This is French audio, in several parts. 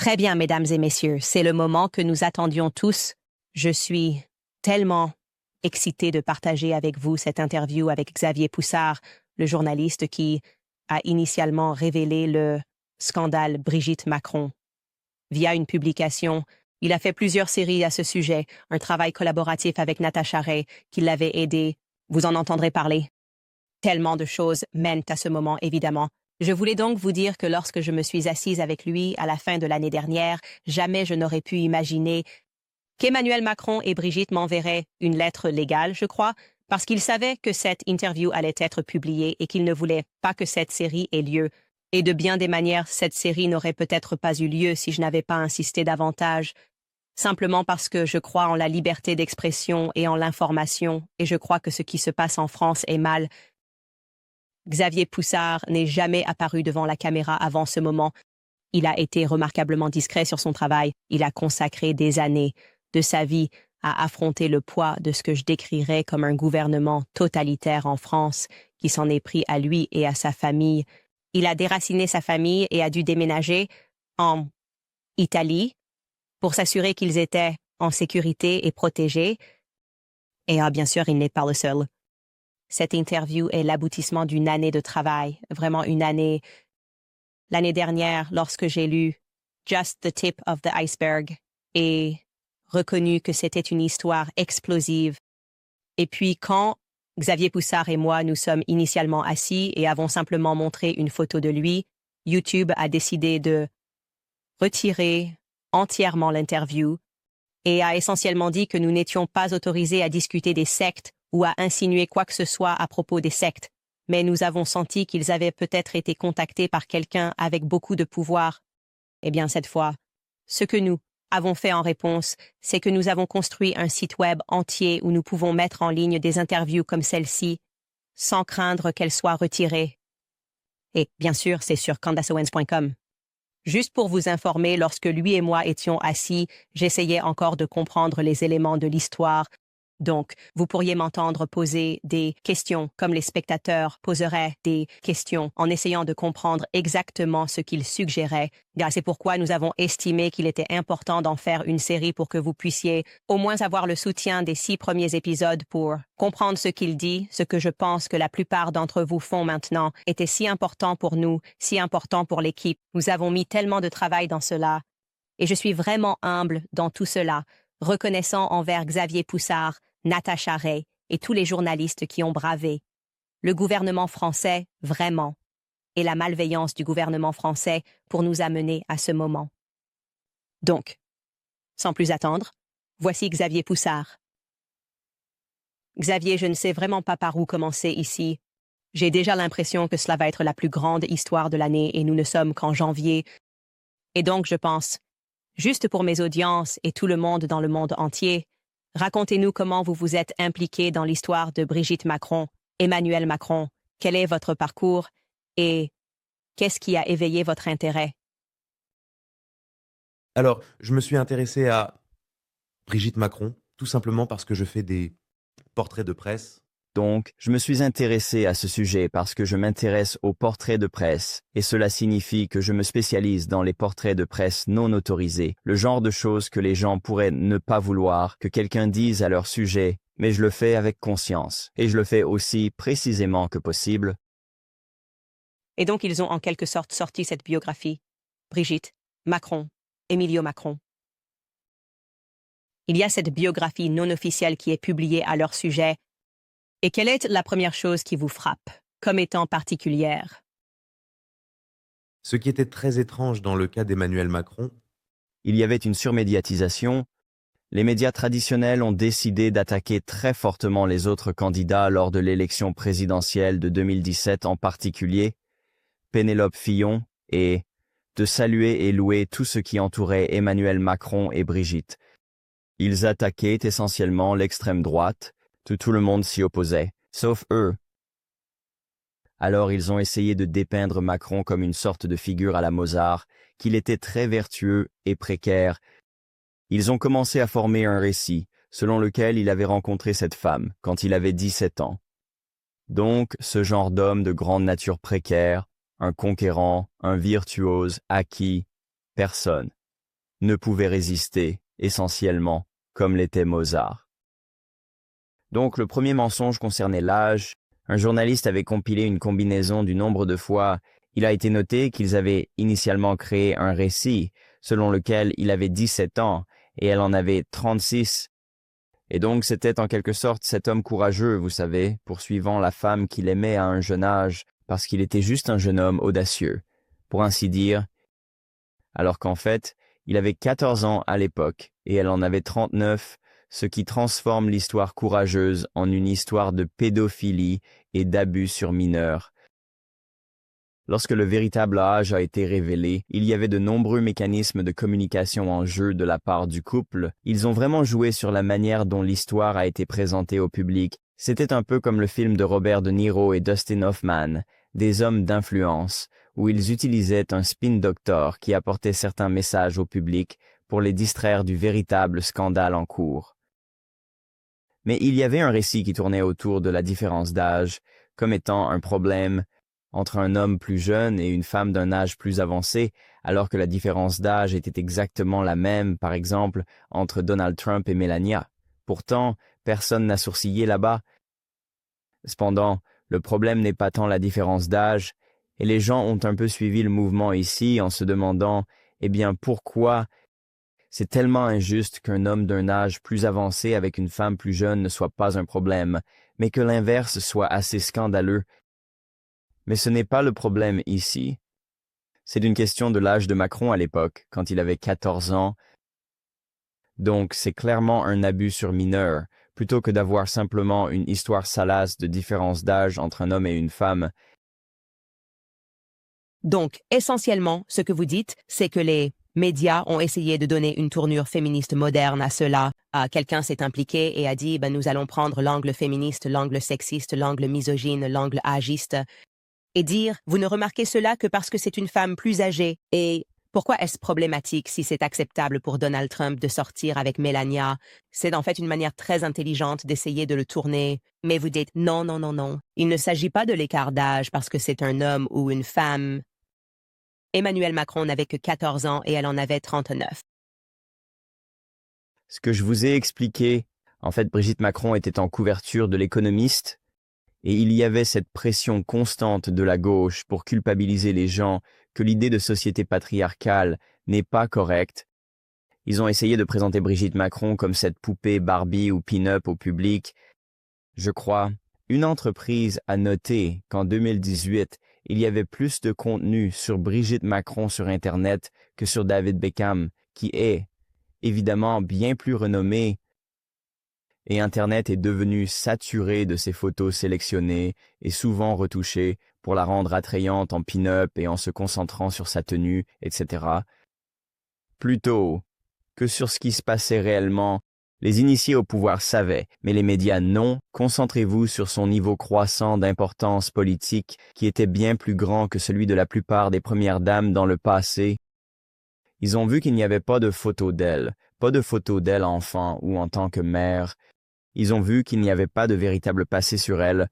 Très bien, mesdames et messieurs, c'est le moment que nous attendions tous. Je suis tellement excitée de partager avec vous cette interview avec Xavier Poussard, le journaliste qui a initialement révélé le scandale Brigitte Macron. Via une publication, il a fait plusieurs séries à ce sujet, un travail collaboratif avec Natacha Ray qui l'avait aidé. Vous en entendrez parler. Tellement de choses mènent à ce moment, évidemment. Je voulais donc vous dire que lorsque je me suis assise avec lui à la fin de l'année dernière, jamais je n'aurais pu imaginer qu'Emmanuel Macron et Brigitte m'enverraient une lettre légale, je crois, parce qu'ils savaient que cette interview allait être publiée et qu'ils ne voulaient pas que cette série ait lieu. Et de bien des manières, cette série n'aurait peut-être pas eu lieu si je n'avais pas insisté davantage, simplement parce que je crois en la liberté d'expression et en l'information, et je crois que ce qui se passe en France est mal. Xavier Poussard n'est jamais apparu devant la caméra avant ce moment. Il a été remarquablement discret sur son travail. Il a consacré des années de sa vie à affronter le poids de ce que je décrirais comme un gouvernement totalitaire en France qui s'en est pris à lui et à sa famille. Il a déraciné sa famille et a dû déménager en Italie pour s'assurer qu'ils étaient en sécurité et protégés. Et bien sûr, il n'est pas le seul. Cette interview est l'aboutissement d'une année de travail, vraiment une année. L'année dernière, lorsque j'ai lu Just the Tip of the Iceberg et reconnu que c'était une histoire explosive. Et puis quand Xavier Poussard et moi nous sommes initialement assis et avons simplement montré une photo de lui, YouTube a décidé de retirer entièrement l'interview et a essentiellement dit que nous n'étions pas autorisés à discuter des sectes ou à insinuer quoi que ce soit à propos des sectes, mais nous avons senti qu'ils avaient peut-être été contactés par quelqu'un avec beaucoup de pouvoir. Eh bien, cette fois, ce que nous avons fait en réponse, c'est que nous avons construit un site web entier où nous pouvons mettre en ligne des interviews comme celle-ci, sans craindre qu'elles soient retirées. Et, bien sûr, c'est sur candaceowens.com. Juste pour vous informer, lorsque lui et moi étions assis, j'essayais encore de comprendre les éléments de l'histoire. Donc, vous pourriez m'entendre poser des questions comme les spectateurs poseraient des questions en essayant de comprendre exactement ce qu'il suggérait. C'est pourquoi nous avons estimé qu'il était important d'en faire une série pour que vous puissiez au moins avoir le soutien des 6 premiers épisodes pour comprendre ce qu'il dit, ce que je pense que la plupart d'entre vous font maintenant était si important pour nous, si important pour l'équipe. Nous avons mis tellement de travail dans cela. Et je suis vraiment humble dans tout cela, reconnaissant envers Xavier Poussard, Natacha Ray et tous les journalistes qui ont bravé le gouvernement français, vraiment, et la malveillance du gouvernement français pour nous amener à ce moment. Donc, sans plus attendre, voici Xavier Poussard. Xavier, je ne sais vraiment pas par où commencer ici. J'ai déjà l'impression que cela va être la plus grande histoire de l'année et nous ne sommes qu'en janvier. Et donc, je pense, juste pour mes audiences et tout le monde dans le monde entier, racontez-nous comment vous vous êtes impliqué dans l'histoire de Brigitte Macron, Emmanuel Macron, quel est votre parcours et qu'est-ce qui a éveillé votre intérêt? Alors, je me suis intéressé à Brigitte Macron, tout simplement parce que je fais des portraits de presse. Donc, je me suis intéressé à ce sujet parce que je m'intéresse aux portraits de presse, et cela signifie que je me spécialise dans les portraits de presse non autorisés, le genre de choses que les gens pourraient ne pas vouloir que quelqu'un dise à leur sujet, mais je le fais avec conscience, et je le fais aussi précisément que possible. Et donc ils ont en quelque sorte sorti cette biographie. Brigitte, Macron, Emilio Macron. Il y a cette biographie non officielle qui est publiée à leur sujet. Et quelle est la première chose qui vous frappe, comme étant particulière? Ce qui était très étrange dans le cas d'Emmanuel Macron, Il y avait une surmédiatisation. Les médias traditionnels ont décidé d'attaquer très fortement les autres candidats lors de l'élection présidentielle de 2017 en particulier, Pénélope Fillon, et de saluer et louer tout ce qui entourait Emmanuel Macron et Brigitte. Ils attaquaient essentiellement l'extrême droite, tout le monde s'y opposait, sauf eux. Alors ils ont essayé de dépeindre Macron comme une sorte de figure à la Mozart, qu'il était très vertueux et précaire. Ils ont commencé à former un récit, selon lequel il avait rencontré cette femme quand il avait 17 ans. Donc, ce genre d'homme de grande nature précaire, un conquérant, un virtuose, à qui personne ne pouvait résister, essentiellement, comme l'était Mozart. Donc le premier mensonge concernait l'âge. Un journaliste avait compilé une combinaison du nombre de fois. Il a été noté qu'ils avaient initialement créé un récit, selon lequel il avait 17 ans, et elle en avait 36. Et donc c'était en quelque sorte cet homme courageux, vous savez, poursuivant la femme qu'il aimait à un jeune âge, parce qu'il était juste un jeune homme audacieux, pour ainsi dire, alors qu'en fait, il avait 14 ans à l'époque, et elle en avait 39, ce qui transforme l'histoire courageuse en une histoire de pédophilie et d'abus sur mineurs. Lorsque le véritable âge a été révélé, il y avait de nombreux mécanismes de communication en jeu de la part du couple. Ils ont vraiment joué sur la manière dont l'histoire a été présentée au public. C'était un peu comme le film de Robert De Niro et Dustin Hoffman, Des hommes d'influence, où ils utilisaient un spin doctor qui apportait certains messages au public pour les distraire du véritable scandale en cours. Mais il y avait un récit qui tournait autour de la différence d'âge, comme étant un problème entre un homme plus jeune et une femme d'un âge plus avancé, alors que la différence d'âge était exactement la même, par exemple, entre Donald Trump et Melania. Pourtant, personne n'a sourcillé là-bas. Cependant, le problème n'est pas tant la différence d'âge, et les gens ont un peu suivi le mouvement ici en se demandant, eh bien, pourquoi c'est tellement injuste qu'un homme d'un âge plus avancé avec une femme plus jeune ne soit pas un problème, mais que l'inverse soit assez scandaleux. Mais ce n'est pas le problème ici. C'est une question de l'âge de Macron à l'époque, quand il avait 14 ans. Donc c'est clairement un abus sur mineur, plutôt que d'avoir simplement une histoire salace de différence d'âge entre un homme et une femme. Donc, essentiellement, ce que vous dites, c'est que les médias ont essayé de donner une tournure féministe moderne à cela. Quelqu'un s'est impliqué et a dit, nous allons prendre l'angle féministe, l'angle sexiste, l'angle misogyne, l'angle âgiste, et dire, vous ne remarquez cela que parce que c'est une femme plus âgée. Et pourquoi est-ce problématique si c'est acceptable pour Donald Trump de sortir avec Melania? C'est en fait une manière très intelligente d'essayer de le tourner. Mais vous dites, non, non, non, non. Il ne s'agit pas de l'écart d'âge parce que c'est un homme ou une femme. Emmanuel Macron n'avait que 14 ans et elle en avait 39. Ce que je vous ai expliqué, en fait, Brigitte Macron était en couverture de l'Économiste, et il y avait cette pression constante de la gauche pour culpabiliser les gens que l'idée de société patriarcale n'est pas correcte. Ils ont essayé de présenter Brigitte Macron comme cette poupée Barbie ou pin-up au public. Je crois, une entreprise a noté qu'en 2018, il y avait plus de contenu sur Brigitte Macron sur Internet que sur David Beckham, qui est, évidemment, bien plus renommé. Et Internet est devenu saturé de ces photos sélectionnées et souvent retouchées pour la rendre attrayante en pin-up et en se concentrant sur sa tenue, etc. Plutôt que sur ce qui se passait réellement, les initiés au pouvoir savaient, mais les médias non. Concentrez-vous sur son niveau croissant d'importance politique qui était bien plus grand que celui de la plupart des premières dames dans le passé. Ils ont vu qu'il n'y avait pas de photos d'elle enfant ou en tant que mère. Ils ont vu qu'il n'y avait pas de véritable passé sur elle,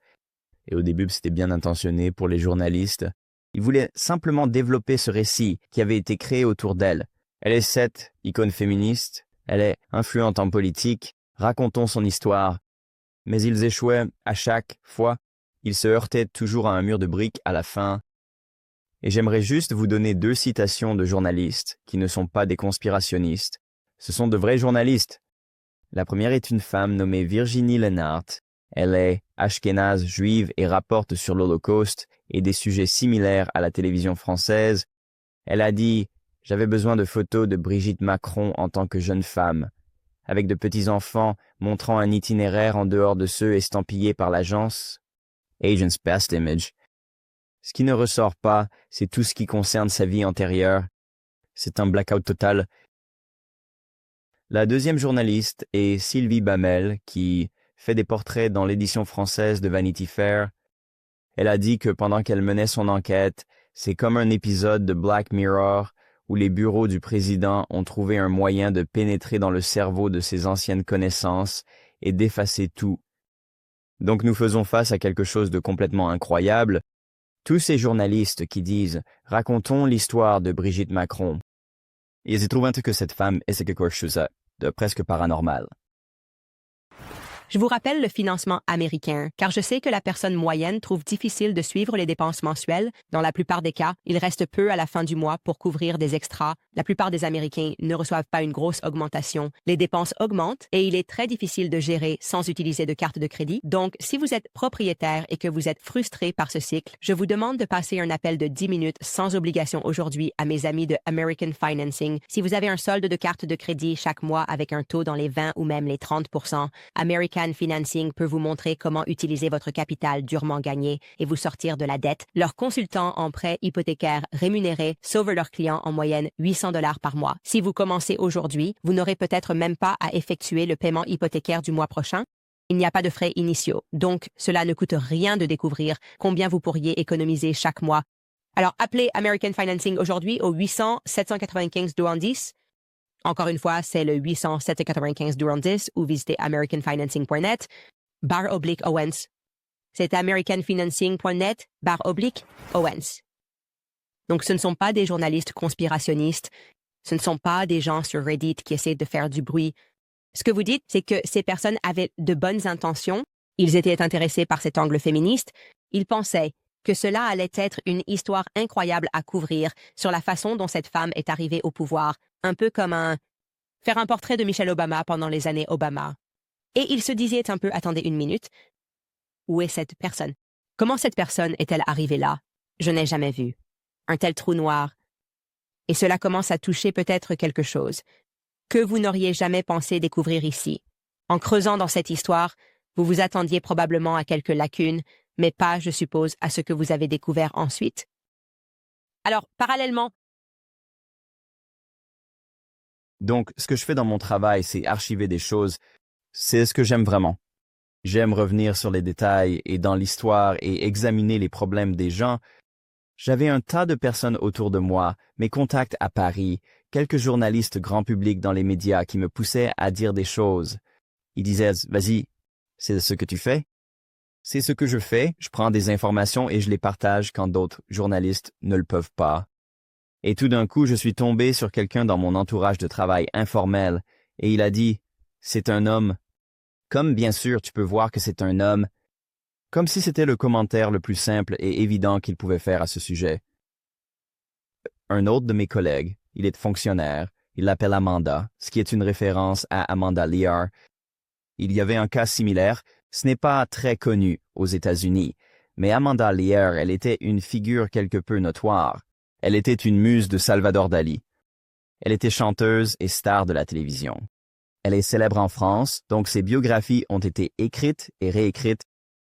et au début c'était bien intentionné pour les journalistes. Ils voulaient simplement développer ce récit qui avait été créé autour d'elle. Elle est cette icône féministe, elle est influente en politique, racontons son histoire. Mais ils échouaient à chaque fois, ils se heurtaient toujours à un mur de briques à la fin. Et j'aimerais juste vous donner 2 citations de journalistes qui ne sont pas des conspirationnistes. Ce sont de vrais journalistes. La première est une femme nommée Virginie Lennart. Elle est ashkénaze juive et rapporte sur l'Holocauste et des sujets similaires à la télévision française. Elle a dit « J'avais besoin de photos de Brigitte Macron en tant que jeune femme, avec de petits enfants montrant un itinéraire en dehors de ceux estampillés par l'agence Agent's Best Image. Ce qui ne ressort pas, c'est tout ce qui concerne sa vie antérieure. C'est un blackout total. » La deuxième journaliste est Sylvie Bamel, qui fait des portraits dans l'édition française de Vanity Fair. Elle a dit que pendant qu'elle menait son enquête, c'est comme un épisode de Black Mirror où les bureaux du président ont trouvé un moyen de pénétrer dans le cerveau de ses anciennes connaissances et d'effacer tout. Donc nous faisons face à quelque chose de complètement incroyable. Tous ces journalistes qui disent « Racontons l'histoire de Brigitte Macron ». Et ils trouvent que cette femme est quelque chose de presque paranormal. Je vous rappelle le financement américain, car je sais que la personne moyenne trouve difficile de suivre les dépenses mensuelles. Dans la plupart des cas, il reste peu à la fin du mois pour couvrir des extras. La plupart des Américains ne reçoivent pas une grosse augmentation. Les dépenses augmentent et il est très difficile de gérer sans utiliser de carte de crédit. Donc, si vous êtes propriétaire et que vous êtes frustré par ce cycle, je vous demande de passer un appel de 10 minutes sans obligation aujourd'hui à mes amis de American Financing. Si vous avez un solde de carte de crédit chaque mois avec un taux dans les 20 ou même les 30%, American Financing peut vous montrer comment utiliser votre capital durement gagné et vous sortir de la dette. Leurs consultants en prêt hypothécaire rémunérés sauvent leurs clients en moyenne $800 par mois. Si vous commencez aujourd'hui, vous n'aurez peut-être même pas à effectuer le paiement hypothécaire du mois prochain. Il n'y a pas de frais initiaux, donc cela ne coûte rien de découvrir combien vous pourriez économiser chaque mois. Alors appelez American Financing aujourd'hui au 800-795-210. Encore une fois, c'est le 800-795-210 ou visitez americanfinancing.net /Owens. C'est americanfinancing.net /Owens. Donc, ce ne sont pas des journalistes conspirationnistes, ce ne sont pas des gens sur Reddit qui essaient de faire du bruit. Ce que vous dites, c'est que ces personnes avaient de bonnes intentions, ils étaient intéressés par cet angle féministe, ils pensaient que cela allait être une histoire incroyable à couvrir sur la façon dont cette femme est arrivée au pouvoir, un peu comme faire un portrait de Michelle Obama pendant les années Obama. Et il se disait un peu, attendez une minute, où est cette personne? Comment cette personne est-elle arrivée là? Je n'ai jamais vu. Un tel trou noir. Et cela commence à toucher peut-être quelque chose que vous n'auriez jamais pensé découvrir ici. En creusant dans cette histoire, vous vous attendiez probablement à quelques lacunes, mais pas, je suppose, à ce que vous avez découvert ensuite. Alors, parallèlement, Donc, ce que je fais dans mon travail, c'est archiver des choses. C'est ce que j'aime vraiment. J'aime revenir sur les détails et dans l'histoire et examiner les problèmes des gens. J'avais un tas de personnes autour de moi, mes contacts à Paris, quelques journalistes grand public dans les médias qui me poussaient à dire des choses. Ils disaient « Vas-y, c'est ce que tu fais ». C'est ce que je fais, je prends des informations et je les partage quand d'autres journalistes ne le peuvent pas. Et tout d'un coup, je suis tombé sur quelqu'un dans mon entourage de travail informel et il a dit « C'est un homme ». Comme bien sûr tu peux voir que c'est un homme, comme si c'était le commentaire le plus simple et évident qu'il pouvait faire à ce sujet. Un autre de mes collègues, il est fonctionnaire, il l'appelle Amanda, ce qui est une référence à Amanda Lear. Il y avait un cas similaire, ce n'est pas très connu aux États-Unis, mais Amanda Lear, elle était une figure quelque peu notoire. Elle était une muse de Salvador Dali. Elle était chanteuse et star de la télévision. Elle est célèbre en France, donc ses biographies ont été écrites et réécrites,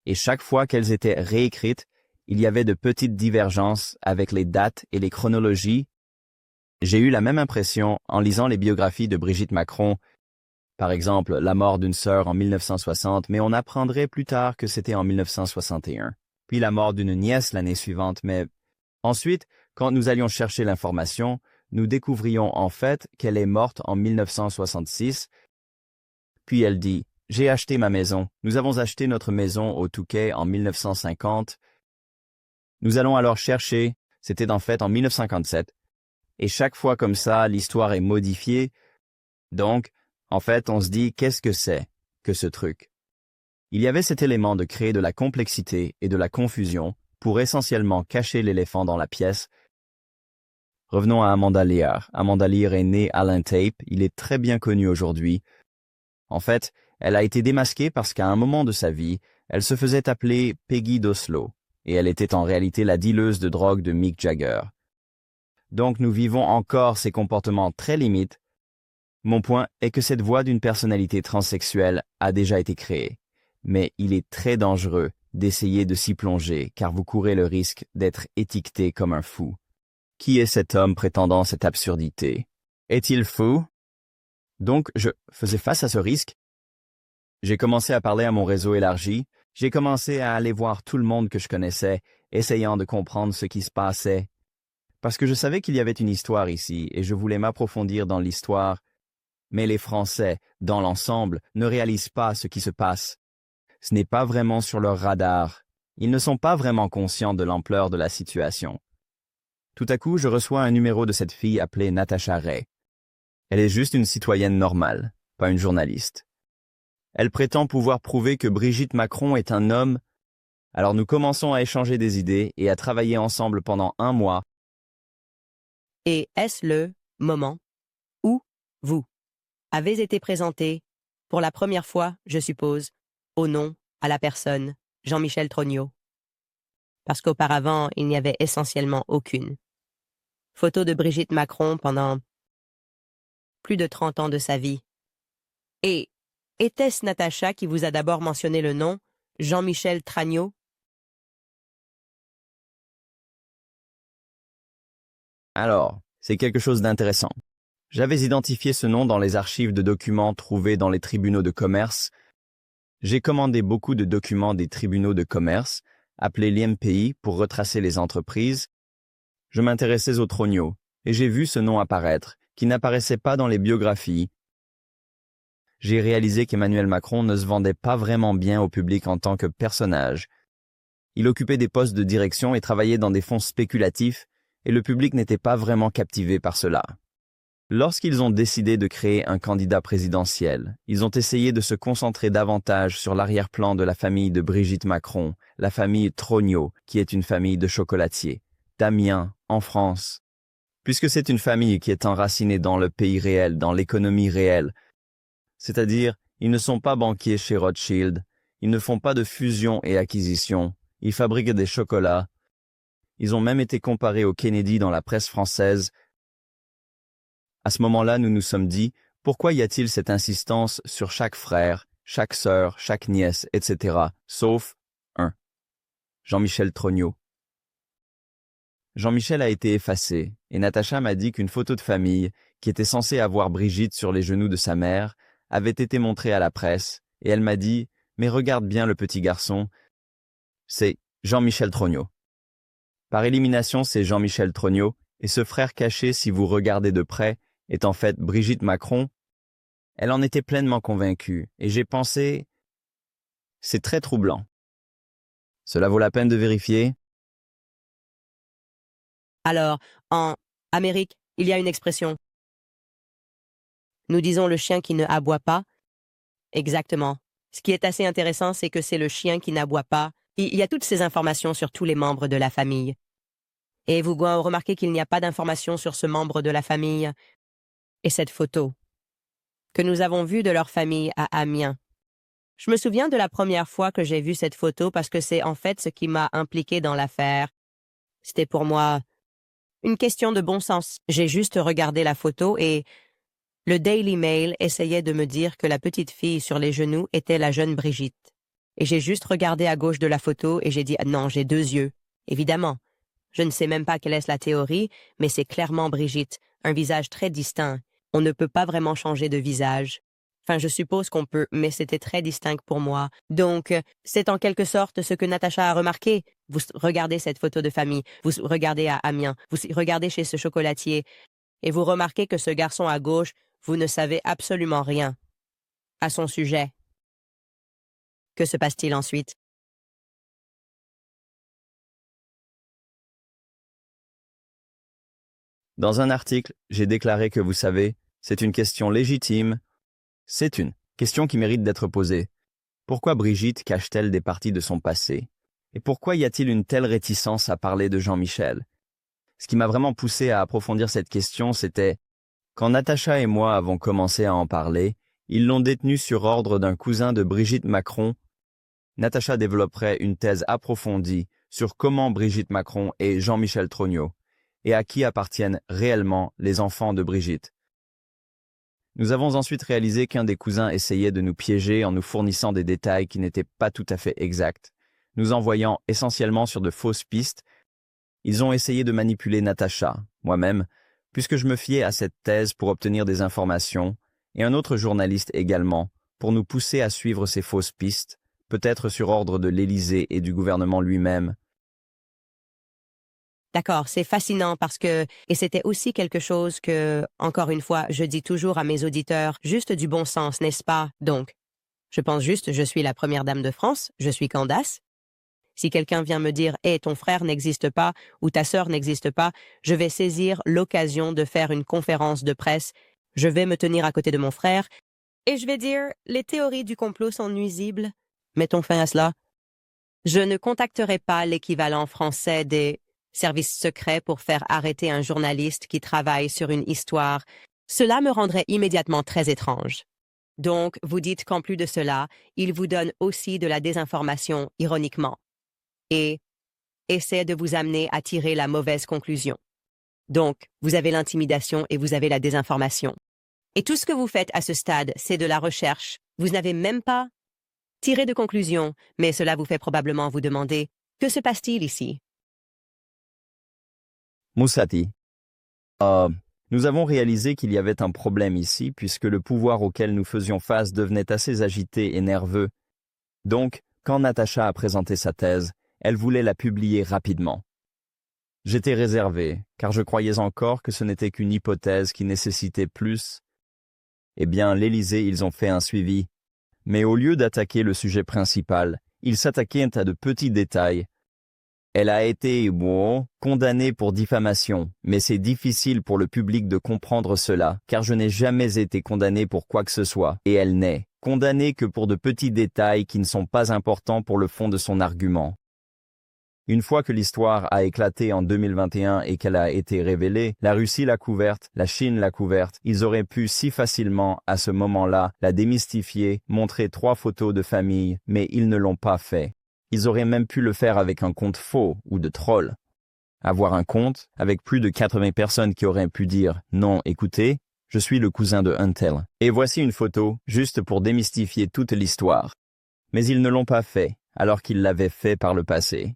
et chaque fois qu'elles étaient réécrites, il y avait de petites divergences avec les dates et les chronologies. J'ai eu la même impression en lisant les biographies de Brigitte Macron, par exemple la mort d'une sœur en 1960, mais on apprendrait plus tard que c'était en 1961, puis la mort d'une nièce l'année suivante, mais ensuite, quand nous allions chercher l'information, nous découvrions en fait qu'elle est morte en 1966. Puis elle dit « J'ai acheté ma maison. Nous avons acheté notre maison au Touquet en 1950. Nous allons alors chercher, c'était en fait en 1957. Et chaque fois comme ça, l'histoire est modifiée. Donc, en fait, on se dit « Qu'est-ce que c'est que ce truc ?» Il y avait cet élément de créer de la complexité et de la confusion pour essentiellement cacher l'éléphant dans la pièce. Revenons à Amanda Lear. Amanda Lear est née Alan Tape. Il est très bien connu aujourd'hui. En fait, elle a été démasquée parce qu'à un moment de sa vie, elle se faisait appeler Peggy d'Oslo, et elle était en réalité la dealeuse de drogue de Mick Jagger. Donc nous vivons encore ces comportements très limites. Mon point est que cette voix d'une personnalité transsexuelle a déjà été créée, mais il est très dangereux d'essayer de s'y plonger car vous courez le risque d'être étiqueté comme un fou. Qui est cet homme prétendant cette absurdité? Est-il fou? Donc, je faisais face à ce risque. J'ai commencé à parler à mon réseau élargi. J'ai commencé à aller voir tout le monde que je connaissais, essayant de comprendre ce qui se passait. Parce que je savais qu'il y avait une histoire ici, et je voulais m'approfondir dans l'histoire. Mais les Français, dans l'ensemble, ne réalisent pas ce qui se passe. Ce n'est pas vraiment sur leur radar. Ils ne sont pas vraiment conscients de l'ampleur de la situation. Tout à coup, je reçois un numéro de cette fille appelée Natasha Ray. Elle est juste une citoyenne normale, pas une journaliste. Elle prétend pouvoir prouver que Brigitte Macron est un homme. Alors nous commençons à échanger des idées et à travailler ensemble pendant 1 mois. Et est-ce le moment où vous avez été présenté, pour la première fois, je suppose, au nom, à la personne, Jean-Michel Trognot? Parce qu'auparavant, il n'y avait essentiellement aucune photo de Brigitte Macron pendant plus de 30 ans de sa vie. Et était-ce Natacha qui vous a d'abord mentionné le nom, Jean-Michel Trognot? Alors, c'est quelque chose d'intéressant. J'avais identifié ce nom dans les archives de documents trouvés dans les tribunaux de commerce. J'ai commandé beaucoup de documents des tribunaux de commerce, appelés l'IMPI, pour retracer les entreprises. Je m'intéressais aux Trognot, et j'ai vu ce nom apparaître, qui n'apparaissait pas dans les biographies. J'ai réalisé qu'Emmanuel Macron ne se vendait pas vraiment bien au public en tant que personnage. Il occupait des postes de direction et travaillait dans des fonds spéculatifs, et le public n'était pas vraiment captivé par cela. Lorsqu'ils ont décidé de créer un candidat présidentiel, ils ont essayé de se concentrer davantage sur l'arrière-plan de la famille de Brigitte Macron, la famille Trognot, qui est une famille de chocolatiers, d'Amiens, en France. Puisque c'est une famille qui est enracinée dans le pays réel, dans l'économie réelle, c'est-à-dire, ils ne sont pas banquiers chez Rothschild, ils ne font pas de fusion et acquisition, ils fabriquent des chocolats. Ils ont même été comparés aux Kennedy dans la presse française. À ce moment-là, nous nous sommes dit, pourquoi y a-t-il cette insistance sur chaque frère, chaque sœur, chaque nièce, etc., sauf un, Jean-Michel Trognot. Jean-Michel a été effacé, et Natacha m'a dit qu'une photo de famille, qui était censée avoir Brigitte sur les genoux de sa mère, avait été montrée à la presse, et elle m'a dit, mais regarde bien le petit garçon, c'est Jean-Michel Trognot. Par élimination, c'est Jean-Michel Trognot, et ce frère caché, si vous regardez de près, est en fait Brigitte Macron. Elle en était pleinement convaincue, et j'ai pensé, c'est très troublant. Cela vaut la peine de vérifier? Alors, en Amérique, il y a une expression. Nous disons le chien qui ne aboie pas. Exactement. Ce qui est assez intéressant, c'est que c'est le chien qui n'aboie pas. Il y a toutes ces informations sur tous les membres de la famille. Et vous remarquez qu'il n'y a pas d'informations sur ce membre de la famille et cette photo que nous avons vue de leur famille à Amiens. Je me souviens de la première fois que j'ai vu cette photo parce que c'est en fait ce qui m'a impliqué dans l'affaire. C'était pour moi une question de bon sens. J'ai juste regardé la photo et le Daily Mail essayait de me dire que la petite fille sur les genoux était la jeune Brigitte. Et j'ai juste regardé à gauche de la photo et j'ai dit « Non, j'ai 2 yeux. » Évidemment. Je ne sais même pas quelle est la théorie, mais c'est clairement Brigitte, un visage très distinct. On ne peut pas vraiment changer de visage. Enfin, je suppose qu'on peut, mais c'était très distinct pour moi. Donc, c'est en quelque sorte ce que Natacha a remarqué. Vous regardez cette photo de famille, vous regardez à Amiens, vous regardez chez ce chocolatier, et vous remarquez que ce garçon à gauche, vous ne savez absolument rien à son sujet. Que se passe-t-il ensuite? Dans un article, j'ai déclaré que vous savez, c'est une question légitime. C'est une question qui mérite d'être posée. Pourquoi Brigitte cache-t-elle des parties de son passé? Et pourquoi y a-t-il une telle réticence à parler de Jean-Michel? Ce qui m'a vraiment poussé à approfondir cette question, c'était quand Natacha et moi avons commencé à en parler, ils l'ont détenu sur ordre d'un cousin de Brigitte Macron. Natacha développerait une thèse approfondie sur comment Brigitte Macron et Jean-Michel Trognot, et à qui appartiennent réellement les enfants de Brigitte. Nous avons ensuite réalisé qu'un des cousins essayait de nous piéger en nous fournissant des détails qui n'étaient pas tout à fait exacts, nous envoyant essentiellement sur de fausses pistes. Ils ont essayé de manipuler Natacha, moi-même, puisque je me fiais à cette thèse pour obtenir des informations, et un autre journaliste également, pour nous pousser à suivre ces fausses pistes, peut-être sur ordre de l'Élysée et du gouvernement lui-même. D'accord, c'est fascinant parce que, et c'était aussi quelque chose que, encore une fois, je dis toujours à mes auditeurs, juste du bon sens, n'est-ce pas? Donc, je pense juste, je suis la première dame de France, je suis Candace. Si quelqu'un vient me dire « Hey, ton frère n'existe pas » ou « Ta sœur n'existe pas », je vais saisir l'occasion de faire une conférence de presse Je vais me tenir à côté de mon frère et je vais dire, les théories du complot sont nuisibles. Mettons fin à cela. Je ne contacterai pas l'équivalent français des services secrets pour faire arrêter un journaliste qui travaille sur une histoire. Cela me rendrait immédiatement très étrange. Donc, vous dites qu'en plus de cela, il vous donne aussi de la désinformation, ironiquement, et essaie de vous amener à tirer la mauvaise conclusion. Donc, vous avez l'intimidation et vous avez la désinformation. Et tout ce que vous faites à ce stade, c'est de la recherche. Vous n'avez même pas tiré de conclusion, mais cela vous fait probablement vous demander « Que se passe-t-il ici ?» Moussati. Nous avons réalisé qu'il y avait un problème ici puisque le pouvoir auquel nous faisions face devenait assez agité et nerveux. Donc, quand Natacha a présenté sa thèse, elle voulait la publier rapidement. J'étais réservé, car je croyais encore que ce n'était qu'une hypothèse qui nécessitait plus. Eh bien, l'Élysée, ils ont fait un suivi. Mais au lieu d'attaquer le sujet principal, ils s'attaquaient à de petits détails. Elle a été, condamnée pour diffamation, mais c'est difficile pour le public de comprendre cela, car je n'ai jamais été condamné pour quoi que ce soit, et elle n'est condamnée que pour de petits détails qui ne sont pas importants pour le fond de son argument. Une fois que l'histoire a éclaté en 2021 et qu'elle a été révélée, la Russie l'a couverte, la Chine l'a couverte, ils auraient pu si facilement, à ce moment-là, la démystifier, montrer 3 photos de famille, mais ils ne l'ont pas fait. Ils auraient même pu le faire avec un compte faux ou de troll. Avoir un compte avec plus de 80 personnes qui auraient pu dire « Non, écoutez, je suis le cousin de Untel. Et voici une photo, juste pour démystifier toute l'histoire. » Mais ils ne l'ont pas fait, alors qu'ils l'avaient fait par le passé.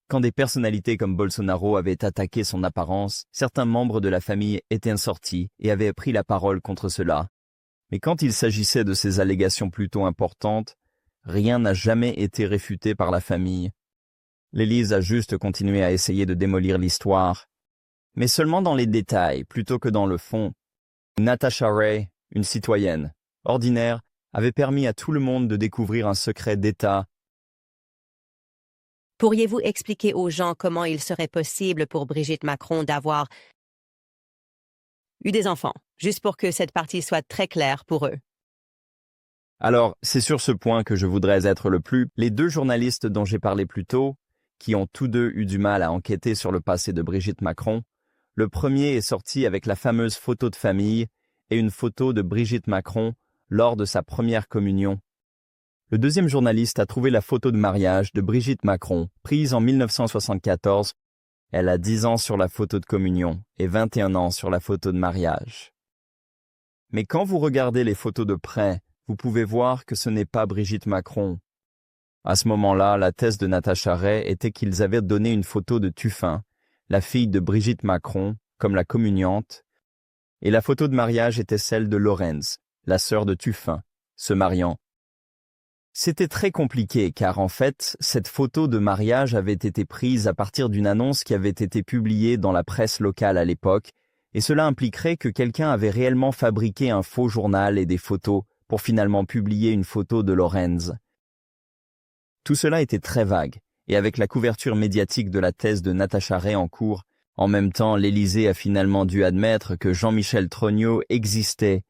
Quand des personnalités comme Bolsonaro avaient attaqué son apparence, certains membres de la famille étaient sortis et avaient pris la parole contre cela. Mais quand il s'agissait de ces allégations plutôt importantes, rien n'a jamais été réfuté par la famille. L'Élysée a juste continué à essayer de démolir l'histoire, mais seulement dans les détails plutôt que dans le fond. Natasha Ray, une citoyenne ordinaire, avait permis à tout le monde de découvrir un secret d'État. Pourriez-vous expliquer aux gens comment il serait possible pour Brigitte Macron d'avoir eu des enfants, juste pour que cette partie soit très claire pour eux? Alors, c'est sur ce point que je voudrais être le plus. Les 2 journalistes dont j'ai parlé plus tôt, qui ont tous 2 eu du mal à enquêter sur le passé de Brigitte Macron, le premier est sorti avec la fameuse photo de famille et une photo de Brigitte Macron lors de sa première communion. Le deuxième journaliste a trouvé la photo de mariage de Brigitte Macron, prise en 1974. Elle a 10 ans sur la photo de communion et 21 ans sur la photo de mariage. Mais quand vous regardez les photos de près, vous pouvez voir que ce n'est pas Brigitte Macron. À ce moment-là, la thèse de Natasha Ray était qu'ils avaient donné une photo de Tuffin, la fille de Brigitte Macron, comme la communiante, et la photo de mariage était celle de Lorenz, la sœur de Tuffin, se mariant. C'était très compliqué car en fait, cette photo de mariage avait été prise à partir d'une annonce qui avait été publiée dans la presse locale à l'époque, et cela impliquerait que quelqu'un avait réellement fabriqué un faux journal et des photos pour finalement publier une photo de Lorenz. Tout cela était très vague, et avec la couverture médiatique de la thèse de Natasha Ray en cours, en même temps l'Élysée a finalement dû admettre que Jean-Michel Trogneux existait,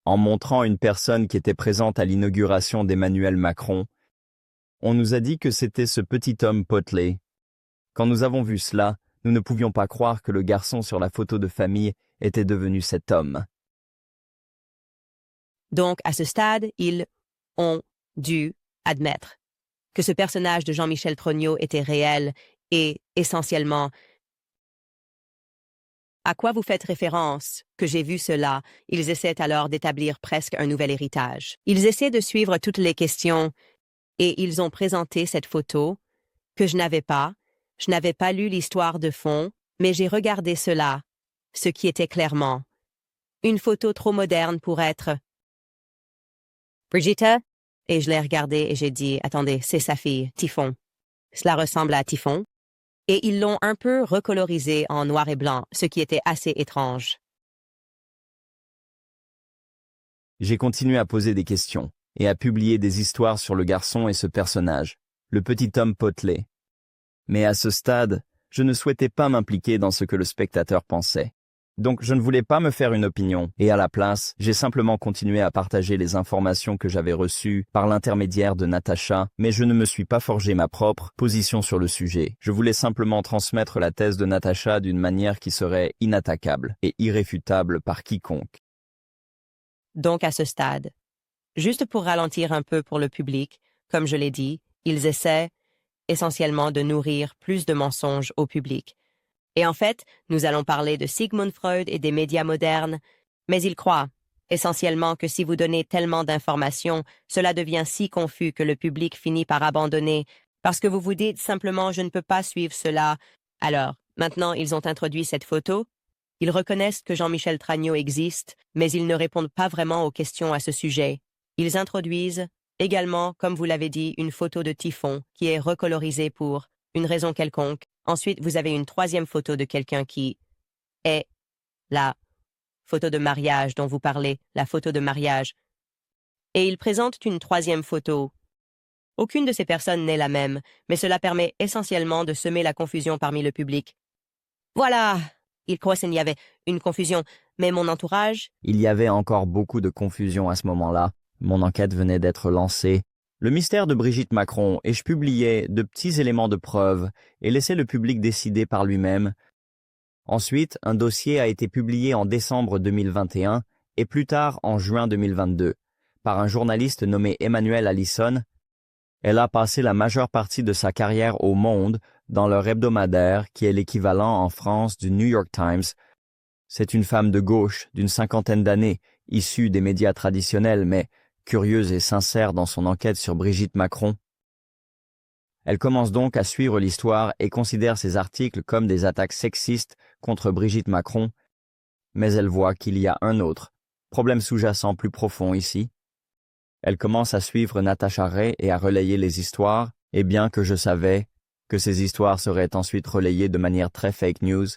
en montrant une personne qui était présente à l'inauguration d'Emmanuel Macron. On nous a dit que c'était ce petit homme potelé. Quand nous avons vu cela, nous ne pouvions pas croire que le garçon sur la photo de famille était devenu cet homme. Donc, à ce stade, ils ont dû admettre que ce personnage de Jean-Michel Trogneux était réel et essentiellement. À quoi vous faites référence? Que j'ai vu cela, ils essaient alors d'établir presque un nouvel héritage. Ils essaient de suivre toutes les questions et ils ont présenté cette photo que je n'avais pas. Je n'avais pas lu l'histoire de fond, mais j'ai regardé cela, ce qui était clairement une photo trop moderne pour être Brigitte, et je l'ai regardée et j'ai dit, attendez, c'est sa fille, Typhon. Cela ressemble à Typhon. Et ils l'ont un peu recolorisé en noir et blanc, ce qui était assez étrange. J'ai continué à poser des questions et à publier des histoires sur le garçon et ce personnage, le petit homme potelé. Mais à ce stade, je ne souhaitais pas m'impliquer dans ce que le spectateur pensait. Donc je ne voulais pas me faire une opinion, et à la place, j'ai simplement continué à partager les informations que j'avais reçues par l'intermédiaire de Natacha, mais je ne me suis pas forgé ma propre position sur le sujet. Je voulais simplement transmettre la thèse de Natacha d'une manière qui serait inattaquable et irréfutable par quiconque. Donc à ce stade, juste pour ralentir un peu pour le public, comme je l'ai dit, ils essaient essentiellement de nourrir plus de mensonges au public. Et en fait, nous allons parler de Sigmund Freud et des médias modernes, mais ils croient essentiellement que si vous donnez tellement d'informations, cela devient si confus que le public finit par abandonner, parce que vous vous dites simplement « je ne peux pas suivre cela ». Alors, maintenant ils ont introduit cette photo. Ils reconnaissent que Jean-Michel Tragno existe, mais ils ne répondent pas vraiment aux questions à ce sujet. Ils introduisent également, comme vous l'avez dit, une photo de Typhon qui est recolorisée pour une raison quelconque. Ensuite, vous avez une troisième photo de quelqu'un qui est la photo de mariage dont vous parlez, la photo de mariage. Et ils présentent une troisième photo. Aucune de ces personnes n'est la même, mais cela permet essentiellement de semer la confusion parmi le public. Voilà, ils croient qu'il y avait une confusion, mais mon entourage... Il y avait encore beaucoup de confusion à ce moment-là. Mon enquête venait d'être lancée. Le mystère de Brigitte Macron, et je publiais de petits éléments de preuve et laissais le public décider par lui-même. Ensuite, un dossier a été publié en décembre 2021 et plus tard en juin 2022 par un journaliste nommé Emmanuel Allison. Elle a passé la majeure partie de sa carrière au Monde dans leur hebdomadaire qui est l'équivalent en France du New York Times. C'est une femme de gauche d'une 50aine d'années, issue des médias traditionnels, mais curieuse et sincère dans son enquête sur Brigitte Macron. Elle commence donc à suivre l'histoire et considère ses articles comme des attaques sexistes contre Brigitte Macron, mais elle voit qu'il y a un autre problème sous-jacent plus profond ici. Elle commence à suivre Natacha Ray et à relayer les histoires, et bien que je savais que ces histoires seraient ensuite relayées de manière très fake news,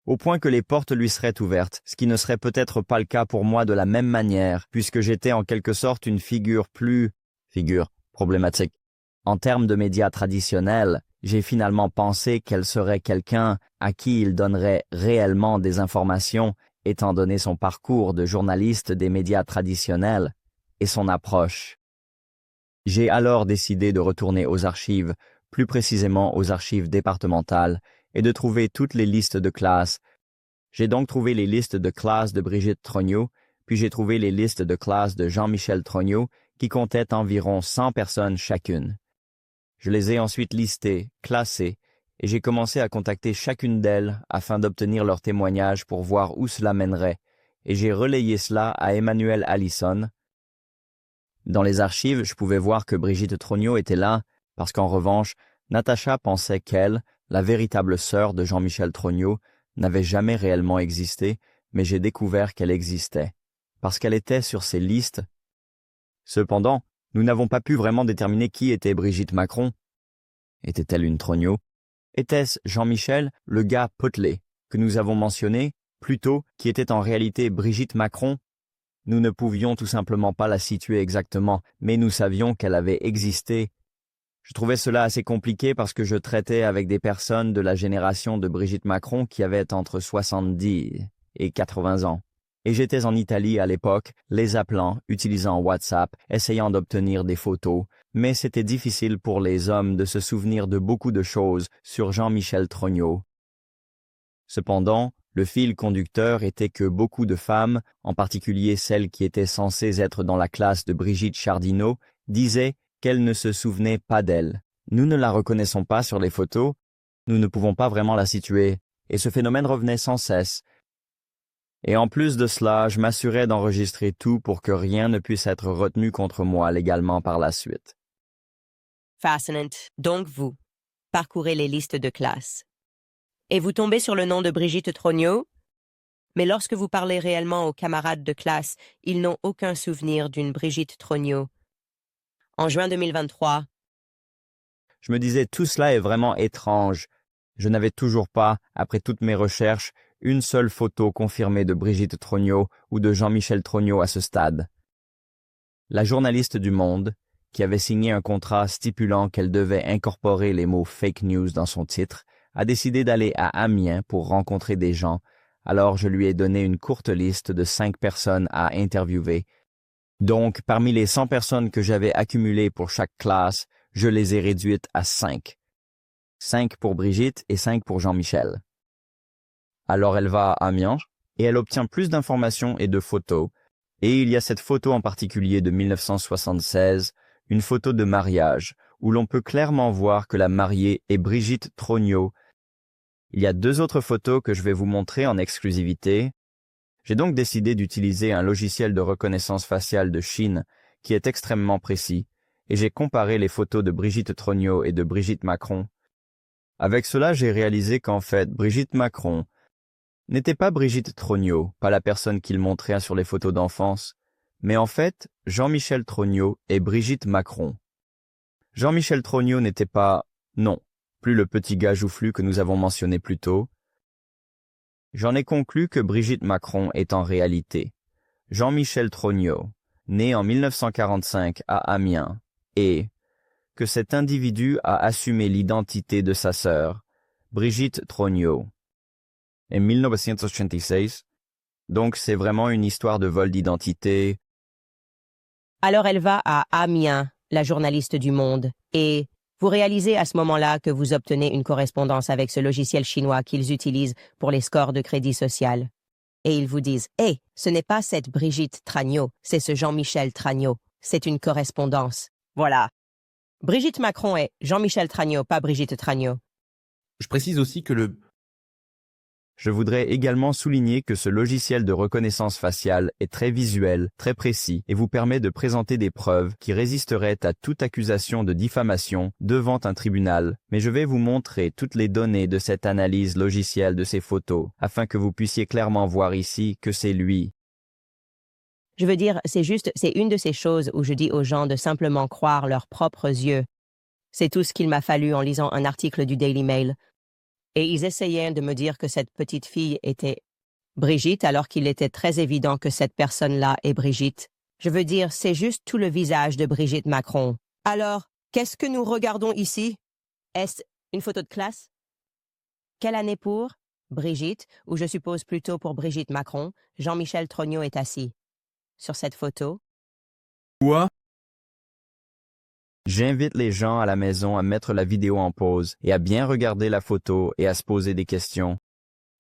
au point que les portes lui seraient ouvertes, ce qui ne serait peut-être pas le cas pour moi de la même manière, puisque j'étais en quelque sorte une figure problématique. En termes de médias traditionnels, j'ai finalement pensé qu'elle serait quelqu'un à qui il donnerait réellement des informations, étant donné son parcours de journaliste des médias traditionnels et son approche. J'ai alors décidé de retourner aux archives, plus précisément aux archives départementales, et de trouver toutes les listes de classes. J'ai donc trouvé les listes de classe de Brigitte Trogno, puis j'ai trouvé les listes de classe de Jean-Michel Trogno, qui comptaient environ 100 personnes chacune. Je les ai ensuite listées, classées, et j'ai commencé à contacter chacune d'elles afin d'obtenir leurs témoignages pour voir où cela mènerait, et j'ai relayé cela à Emmanuel Allison. Dans les archives, je pouvais voir que Brigitte Trogno était là, parce qu'en revanche, Natacha pensait qu'elle, la véritable sœur de Jean-Michel Trogno, n'avait jamais réellement existé, mais j'ai découvert qu'elle existait, parce qu'elle était sur ces listes. Cependant, nous n'avons pas pu vraiment déterminer qui était Brigitte Macron. Était-elle une Trogno? Était-ce Jean-Michel, le gars potelé, que nous avons mentionné, plus tôt, qui était en réalité Brigitte Macron? Nous ne pouvions tout simplement pas la situer exactement, mais nous savions qu'elle avait existé. Je trouvais cela assez compliqué parce que je traitais avec des personnes de la génération de Brigitte Macron qui avaient entre 70 et 80 ans. Et j'étais en Italie à l'époque, les appelant, utilisant WhatsApp, essayant d'obtenir des photos, mais c'était difficile pour les hommes de se souvenir de beaucoup de choses sur Jean-Michel Trogno. Cependant, le fil conducteur était que beaucoup de femmes, en particulier celles qui étaient censées être dans la classe de Brigitte Chardinot, disaient qu'elle ne se souvenait pas d'elle. Nous ne la reconnaissons pas sur les photos, nous ne pouvons pas vraiment la situer, et ce phénomène revenait sans cesse. Et en plus de cela, je m'assurais d'enregistrer tout pour que rien ne puisse être retenu contre moi légalement par la suite. Fascinant. Donc vous parcourez les listes de classe. Et vous tombez sur le nom de Brigitte Trogno, mais lorsque vous parlez réellement aux camarades de classe, ils n'ont aucun souvenir d'une Brigitte Trogno. En juin 2023, Je me disais, tout cela est vraiment étrange. Je n'avais toujours pas, après toutes mes recherches, une seule photo confirmée de Brigitte Trogno ou de Jean-Michel Trogno à ce stade. La journaliste du Monde, qui avait signé un contrat stipulant qu'elle devait incorporer les mots « fake news » dans son titre, a décidé d'aller à Amiens pour rencontrer des gens Alors je lui ai donné une courte liste de 5 personnes à interviewer. Donc, parmi les 100 personnes que j'avais accumulées pour chaque classe, je les ai réduites à 5. 5 pour Brigitte et 5 pour Jean-Michel. Alors elle va à Amiens et elle obtient plus d'informations et de photos. Et il y a cette photo en particulier de 1976, une photo de mariage, où l'on peut clairement voir que la mariée est Brigitte Trognaux. Il y a 2 autres photos que je vais vous montrer en exclusivité. J'ai donc décidé d'utiliser un logiciel de reconnaissance faciale de Chine qui est extrêmement précis, et j'ai comparé les photos de Brigitte Trognaux et de Brigitte Macron. Avec cela, j'ai réalisé qu'en fait, Brigitte Macron n'était pas Brigitte Trognaux, pas la personne qu'il montrait sur les photos d'enfance, mais en fait, Jean-Michel Trognaux et Brigitte Macron. Jean-Michel Trognaux n'était pas, non, plus le petit gars joufflu que nous avons mentionné plus tôt. J'en ai conclu que Brigitte Macron est en réalité Jean-Michel Trognaux, né en 1945 à Amiens, et que cet individu a assumé l'identité de sa sœur, Brigitte Trognaux, en 1986. Donc c'est vraiment une histoire de vol d'identité. Alors elle va à Amiens, la journaliste du Monde, et vous réalisez à ce moment-là que vous obtenez une correspondance avec ce logiciel chinois qu'ils utilisent pour les scores de crédit social. Et ils vous disent « Hey, ce n'est pas cette Brigitte Trognaux, c'est ce Jean-Michel Trognaux. C'est une correspondance. » Voilà. Brigitte Macron est Jean-Michel Trognaux, pas Brigitte Trognaux. Je précise aussi que Je voudrais également souligner que ce logiciel de reconnaissance faciale est très visuel, très précis et vous permet de présenter des preuves qui résisteraient à toute accusation de diffamation devant un tribunal. Mais je vais vous montrer toutes les données de cette analyse logicielle de ces photos afin que vous puissiez clairement voir ici que c'est lui. Je veux dire, c'est une de ces choses où je dis aux gens de simplement croire leurs propres yeux. C'est tout ce qu'il m'a fallu en lisant un article du Daily Mail. Et ils essayaient de me dire que cette petite fille était Brigitte alors qu'il était très évident que cette personne-là est Brigitte. Je veux dire, c'est juste tout le visage de Brigitte Macron. Alors, qu'est-ce que nous regardons ici? Est-ce une photo de classe? Quelle année pour? Brigitte, ou je suppose plutôt pour Brigitte Macron, Jean-Michel Trognaux est assis. Sur cette photo? quoi? J'invite les gens à la maison à mettre la vidéo en pause et à bien regarder la photo et à se poser des questions.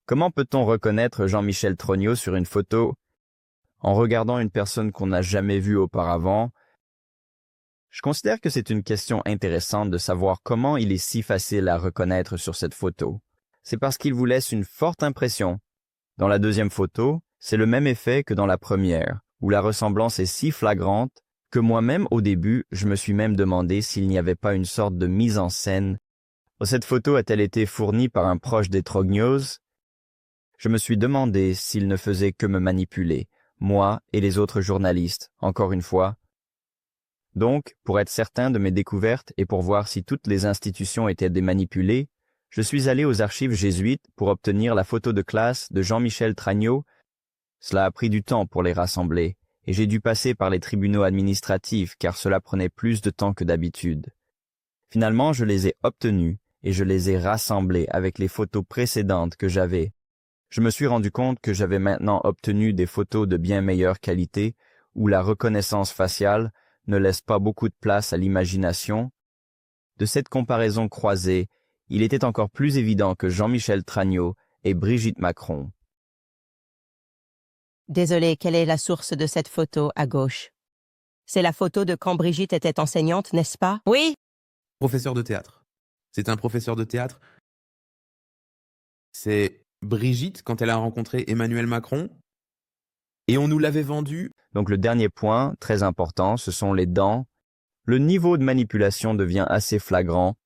Comment peut-on reconnaître Jean-Michel Trognaux sur une photo en regardant une personne qu'on n'a jamais vue auparavant? Je considère que c'est une question intéressante de savoir comment il est si facile à reconnaître sur cette photo. C'est parce qu'il vous laisse une forte impression. Dans la deuxième photo, c'est le même effet que dans la première, où la ressemblance est si flagrante que moi-même, au début, je me suis même demandé s'il n'y avait pas une sorte de mise en scène. Cette photo a-t-elle été fournie par un proche des Trognaux? Je me suis demandé s'il ne faisait que me manipuler, moi et les autres journalistes, encore une fois. Donc, pour être certain de mes découvertes et pour voir si toutes les institutions étaient démanipulées, je suis allé aux archives jésuites pour obtenir la photo de classe de Jean-Michel Trognaux. Cela a pris du temps pour les rassembler, et j'ai dû passer par les tribunaux administratifs car cela prenait plus de temps que d'habitude. Finalement, je les ai obtenus et je les ai rassemblés avec les photos précédentes que j'avais. Je me suis rendu compte que j'avais maintenant obtenu des photos de bien meilleure qualité où la reconnaissance faciale ne laisse pas beaucoup de place à l'imagination. De cette comparaison croisée, il était encore plus évident que Jean-Michel Trognaux et Brigitte Macron. Désolé, quelle est la source de cette photo à gauche? C'est la photo de quand Brigitte était enseignante, n'est-ce pas? Oui? Professeur de théâtre. C'est un professeur de théâtre. C'est Brigitte quand elle a rencontré Emmanuel Macron. Et on nous l'avait vendu. Donc le dernier point, très important, ce sont les dents. Le niveau de manipulation devient assez flagrant,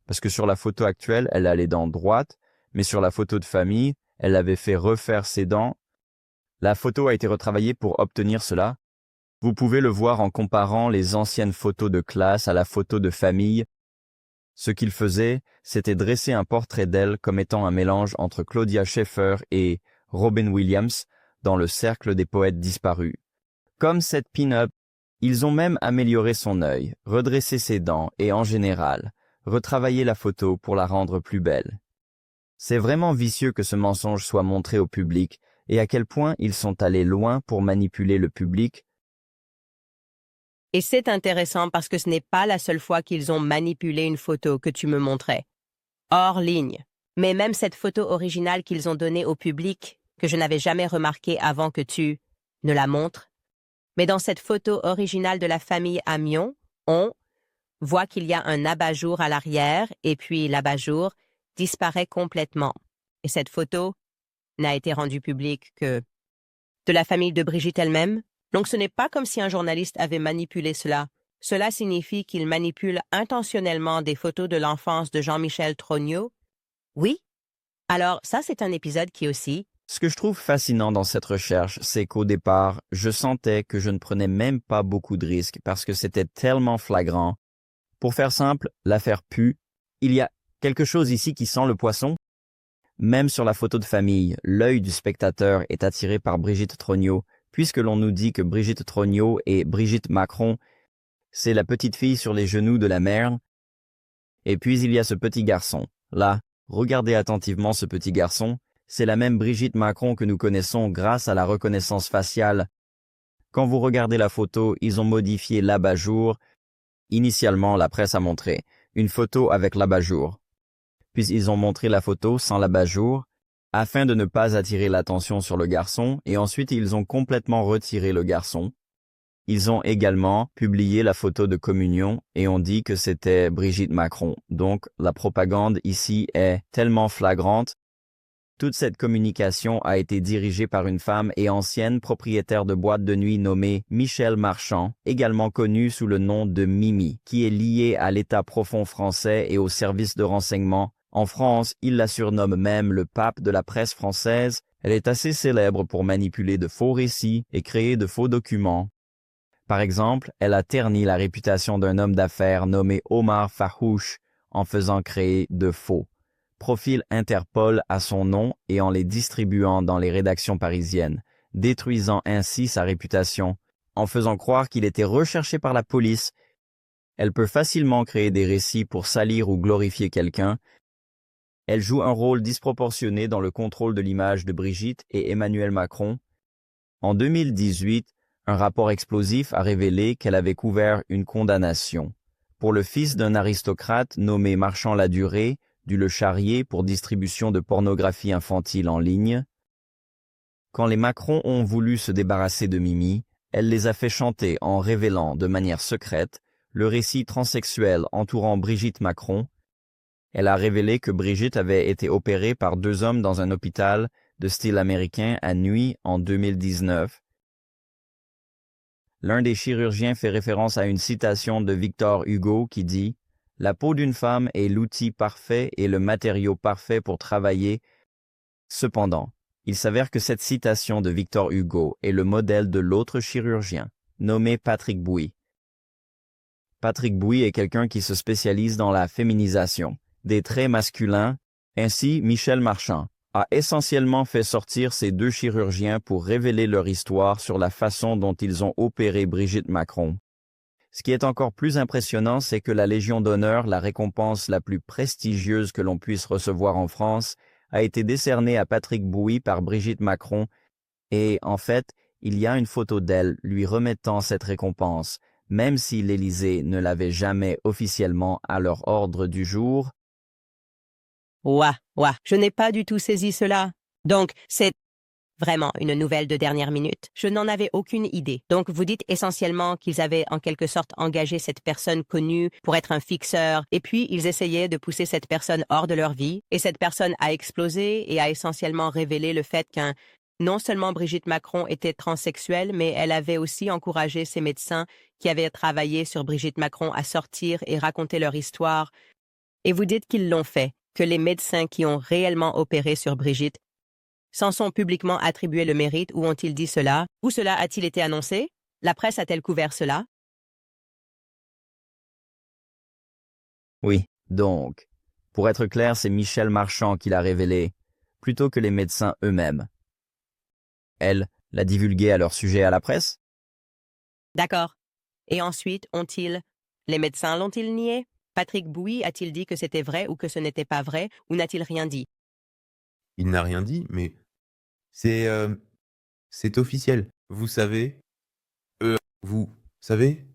parce que sur la photo actuelle, elle a les dents droites, mais sur la photo de famille, elle avait fait refaire ses dents. La photo a été retravaillée pour obtenir cela. Vous pouvez le voir en comparant les anciennes photos de classe à la photo de famille. Ce qu'il faisait, c'était dresser un portrait d'elle comme étant un mélange entre Claudia Schiffer et Robin Williams dans le cercle des poètes disparus. Comme cette pin-up, ils ont même amélioré son œil, redressé ses dents et en général, retravaillé la photo pour la rendre plus belle. C'est vraiment vicieux que ce mensonge soit montré au public et à quel point ils sont allés loin pour manipuler le public. Et c'est intéressant parce que ce n'est pas la seule fois qu'ils ont manipulé une photo que tu me montrais. Hors ligne. Mais même cette photo originale qu'ils ont donnée au public, que je n'avais jamais remarquée avant que tu ne la montres. Mais dans cette photo originale de la famille Amion, on voit qu'il y a un abat-jour à l'arrière et puis l'abat-jour disparaît complètement. Et cette photo n'a été rendue publique que de la famille de Brigitte elle-même. Donc ce n'est pas comme si un journaliste avait manipulé cela. Cela signifie qu'il manipule intentionnellement des photos de l'enfance de Jean-Michel Trogneux. Oui. Alors ça, c'est un épisode qui aussi... Ce que je trouve fascinant dans cette recherche, c'est qu'au départ, je sentais que je ne prenais même pas beaucoup de risques parce que c'était tellement flagrant. Pour faire simple, l'affaire pue. Il y a quelque chose ici qui sent le poisson. Même sur la photo de famille, l'œil du spectateur est attiré par Brigitte Trogneux, puisque l'on nous dit que Brigitte Trogneux et Brigitte Macron, c'est la petite fille sur les genoux de la mère. Et puis il y a ce petit garçon. Là, regardez attentivement ce petit garçon. C'est la même Brigitte Macron que nous connaissons grâce à la reconnaissance faciale. Quand vous regardez la photo, ils ont modifié l'abat-jour. Initialement, la presse a montré une photo avec l'abat-jour. Puis ils ont montré la photo sans l'abat-jour, afin de ne pas attirer l'attention sur le garçon, et ensuite ils ont complètement retiré le garçon. Ils ont également publié la photo de communion et ont dit que c'était Brigitte Macron. Donc la propagande ici est tellement flagrante. Toute cette communication a été dirigée par une femme et ancienne propriétaire de boîte de nuit nommée Michel Marchand, également connue sous le nom de Mimi, qui est liée à l'État profond français et aux services de renseignement. En France, il la surnomme même le pape de la presse française. Elle est assez célèbre pour manipuler de faux récits et créer de faux documents. Par exemple, elle a terni la réputation d'un homme d'affaires nommé Omar Farouche en faisant créer de faux profils Interpol à son nom et en les distribuant dans les rédactions parisiennes, détruisant ainsi sa réputation, en faisant croire qu'il était recherché par la police. Elle peut facilement créer des récits pour salir ou glorifier quelqu'un. Elle joue un rôle disproportionné dans le contrôle de l'image de Brigitte et Emmanuel Macron. En 2018, un rapport explosif a révélé qu'elle avait couvert une condamnation pour le fils d'un aristocrate nommé Marchand-Ladurée, du Le Charrier pour distribution de pornographie infantile en ligne. Quand les Macron ont voulu se débarrasser de Mimi, elle les a fait chanter en révélant de manière secrète le récit transsexuel entourant Brigitte Macron. Elle a révélé que Brigitte avait été opérée par 2 hommes dans un hôpital de style américain à Nuit en 2019. L'un des chirurgiens fait référence à une citation de Victor Hugo qui dit « La peau d'une femme est l'outil parfait et le matériau parfait pour travailler. » Cependant, il s'avère que cette citation de Victor Hugo est le modèle de l'autre chirurgien, nommé Patrick Bouy. Patrick Bouy est quelqu'un qui se spécialise dans la féminisation des traits masculins. Ainsi, Michel Marchand a essentiellement fait sortir ces 2 chirurgiens pour révéler leur histoire sur la façon dont ils ont opéré Brigitte Macron. Ce qui est encore plus impressionnant, c'est que la Légion d'honneur, la récompense la plus prestigieuse que l'on puisse recevoir en France, a été décernée à Patrick Bouy par Brigitte Macron, et en fait, il y a une photo d'elle lui remettant cette récompense, même si l'Élysée ne l'avait jamais officiellement à leur ordre du jour. Ouah, je n'ai pas du tout saisi cela. Donc, c'est vraiment une nouvelle de dernière minute. Je n'en avais aucune idée. Donc, vous dites essentiellement qu'ils avaient en quelque sorte engagé cette personne connue pour être un fixeur, et puis ils essayaient de pousser cette personne hors de leur vie, et cette personne a explosé et a essentiellement révélé le fait non seulement Brigitte Macron était transsexuelle, mais elle avait aussi encouragé ses médecins qui avaient travaillé sur Brigitte Macron à sortir et raconter leur histoire. Et vous dites qu'ils l'ont fait, que les médecins qui ont réellement opéré sur Brigitte s'en sont publiquement attribué le mérite ou ont-ils dit cela? Où cela a-t-il été annoncé? La presse a-t-elle couvert cela? Oui, donc, pour être clair, c'est Michel Marchand qui l'a révélé, plutôt que les médecins eux-mêmes. Elle l'a divulgué à leur sujet à la presse? D'accord. Et ensuite, les médecins l'ont-ils nié? Patrick Bouy a-t-il dit que c'était vrai ou que ce n'était pas vrai, ou n'a-t-il rien dit? il n'a rien dit, mais c'est c'est officiel. Vous savez, vous savez?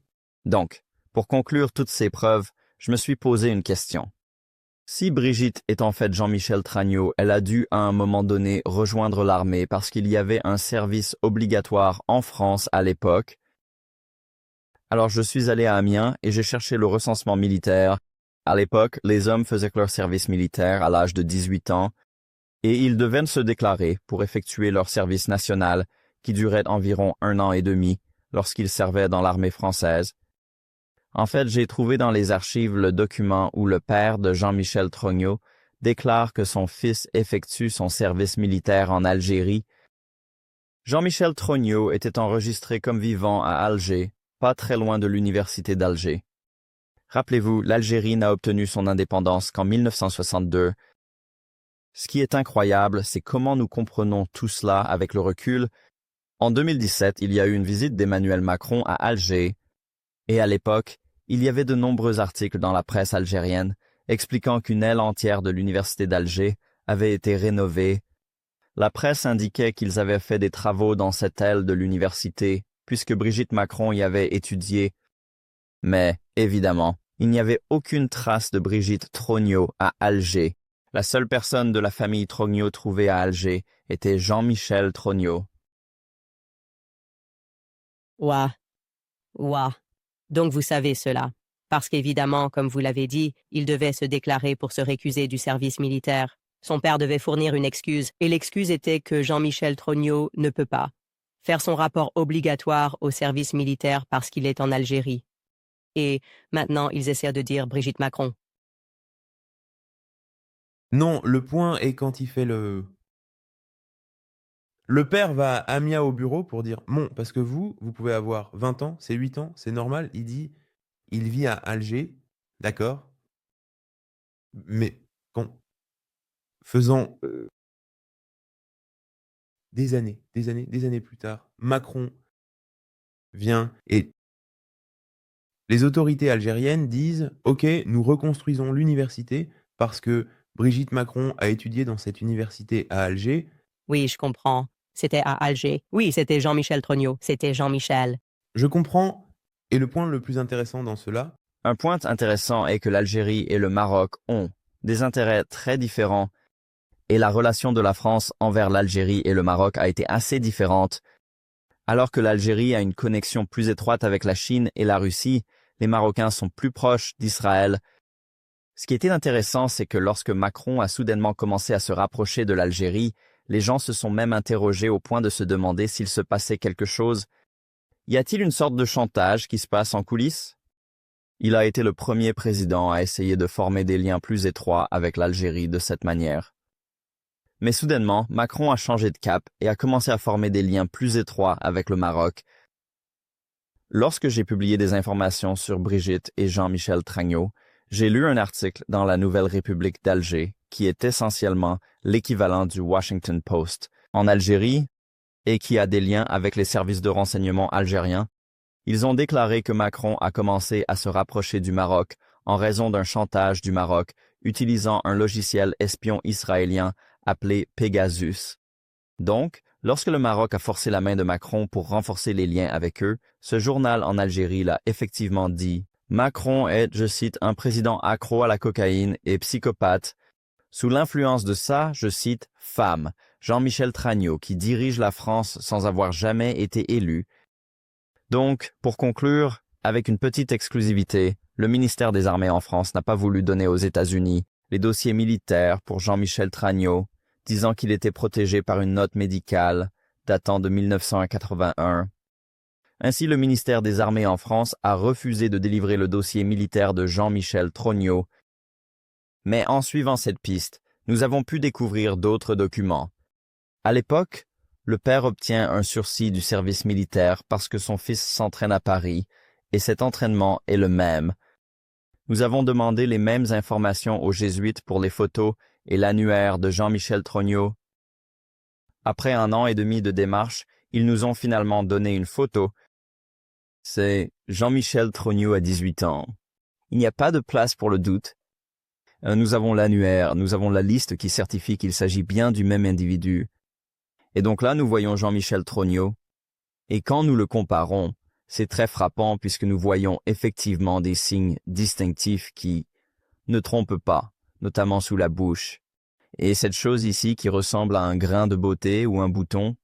Donc, pour conclure toutes ces preuves, je me suis posé une question. Si Brigitte est en fait Jean-Michel Tragnaud, elle a dû à un moment donné rejoindre l'armée parce qu'il y avait un service obligatoire en France à l'époque. Alors je suis allé à Amiens et j'ai cherché le recensement militaire. À l'époque, les hommes faisaient leur service militaire à l'âge de 18 ans et ils devaient se déclarer pour effectuer leur service national qui durait environ 1 an et demi lorsqu'ils servaient dans l'armée française. En fait, j'ai trouvé dans les archives le document où le père de Jean-Michel Trognaud déclare que son fils effectue son service militaire en Algérie. Jean-Michel Trognaud était enregistré comme vivant à Alger, pas très loin de l'université d'Alger. Rappelez-vous, l'Algérie n'a obtenu son indépendance qu'en 1962. Ce qui est incroyable, c'est comment nous comprenons tout cela avec le recul. En 2017, il y a eu une visite d'Emmanuel Macron à Alger, et à l'époque, il y avait de nombreux articles dans la presse algérienne expliquant qu'une aile entière de l'université d'Alger avait été rénovée. La presse indiquait qu'ils avaient fait des travaux dans cette aile de l'université, puisque Brigitte Macron y avait étudié. Mais, évidemment, il n'y avait aucune trace de Brigitte Trognaud à Alger. La seule personne de la famille Trognaud trouvée à Alger était Jean-Michel Trognaud. Ouah, ouah. Donc vous savez cela. Parce qu'évidemment, comme vous l'avez dit, il devait se déclarer pour se récuser du service militaire. Son père devait fournir une excuse, et l'excuse était que Jean-Michel Trognaud ne peut pas faire son rapport obligatoire au service militaire parce qu'il est en Algérie. Et maintenant, ils essaient de dire Brigitte Macron. Non, le point est quand il fait le père va à Amiens au bureau pour dire: «Bon, parce que vous pouvez avoir 20 ans, c'est 8 ans, c'est normal». Il dit: «Il vit à Alger, d'accord, mais quand faisant, des années plus tard, Macron vient et les autorités algériennes disent: «OK, nous reconstruisons l'université parce que Brigitte Macron a étudié dans cette université à Alger». Oui, je comprends. C'était à Alger. Oui, c'était Jean-Michel Trognaud. C'était Jean-Michel. Je comprends, et le point le plus intéressant dans cela, Un point intéressant est que l'Algérie et le Maroc ont des intérêts très différents et la relation de la France envers l'Algérie et le Maroc a été assez différente. Alors que l'Algérie a une connexion plus étroite avec la Chine et la Russie, les Marocains sont plus proches d'Israël. Ce qui était intéressant, c'est que lorsque Macron a soudainement commencé à se rapprocher de l'Algérie, les gens se sont même interrogés au point de se demander s'il se passait quelque chose. Y a-t-il une sorte de chantage qui se passe en coulisses? Il a été le premier président à essayer de former des liens plus étroits avec l'Algérie de cette manière. Mais soudainement, Macron a changé de cap et a commencé à former des liens plus étroits avec le Maroc. Lorsque j'ai publié des informations sur Brigitte et Jean-Michel Tragnaud, j'ai lu un article dans la Nouvelle République d'Alger qui est essentiellement l'équivalent du Washington Post en Algérie et qui a des liens avec les services de renseignement algériens. Ils ont déclaré que Macron a commencé à se rapprocher du Maroc en raison d'un chantage du Maroc utilisant un logiciel espion israélien appelé Pegasus. Donc, lorsque le Maroc a forcé la main de Macron pour renforcer les liens avec eux, ce journal en Algérie l'a effectivement dit. Macron est, je cite, un président accro à la cocaïne et psychopathe. Sous l'influence de sa, je cite, femme, Jean-Michel Tragnaud, qui dirige la France sans avoir jamais été élu. Donc, pour conclure, avec une petite exclusivité, le ministère des Armées en France n'a pas voulu donner aux États-Unis les dossiers militaires pour Jean-Michel Tragnaud, disant qu'il était protégé par une note médicale datant de 1981. Ainsi, le ministère des Armées en France a refusé de délivrer le dossier militaire de Jean-Michel Trognaud. Mais en suivant cette piste, nous avons pu découvrir d'autres documents. À l'époque, le père obtient un sursis du service militaire parce que son fils s'entraîne à Paris, et cet entraînement est le même. Nous avons demandé les mêmes informations aux jésuites pour les photos et l'annuaire de Jean-Michel Trognaud. Après 1 an et demi de démarche, ils nous ont finalement donné une photo. C'est Jean-Michel Trognaud à 18 ans. Il n'y a pas de place pour le doute. Nous avons l'annuaire, nous avons la liste qui certifie qu'il s'agit bien du même individu. Et donc là, nous voyons Jean-Michel Trogneux. Et quand nous le comparons, c'est très frappant puisque nous voyons effectivement des signes distinctifs qui ne trompent pas, notamment sous la bouche. Et cette chose ici qui ressemble à un grain de beauté ou un bouton.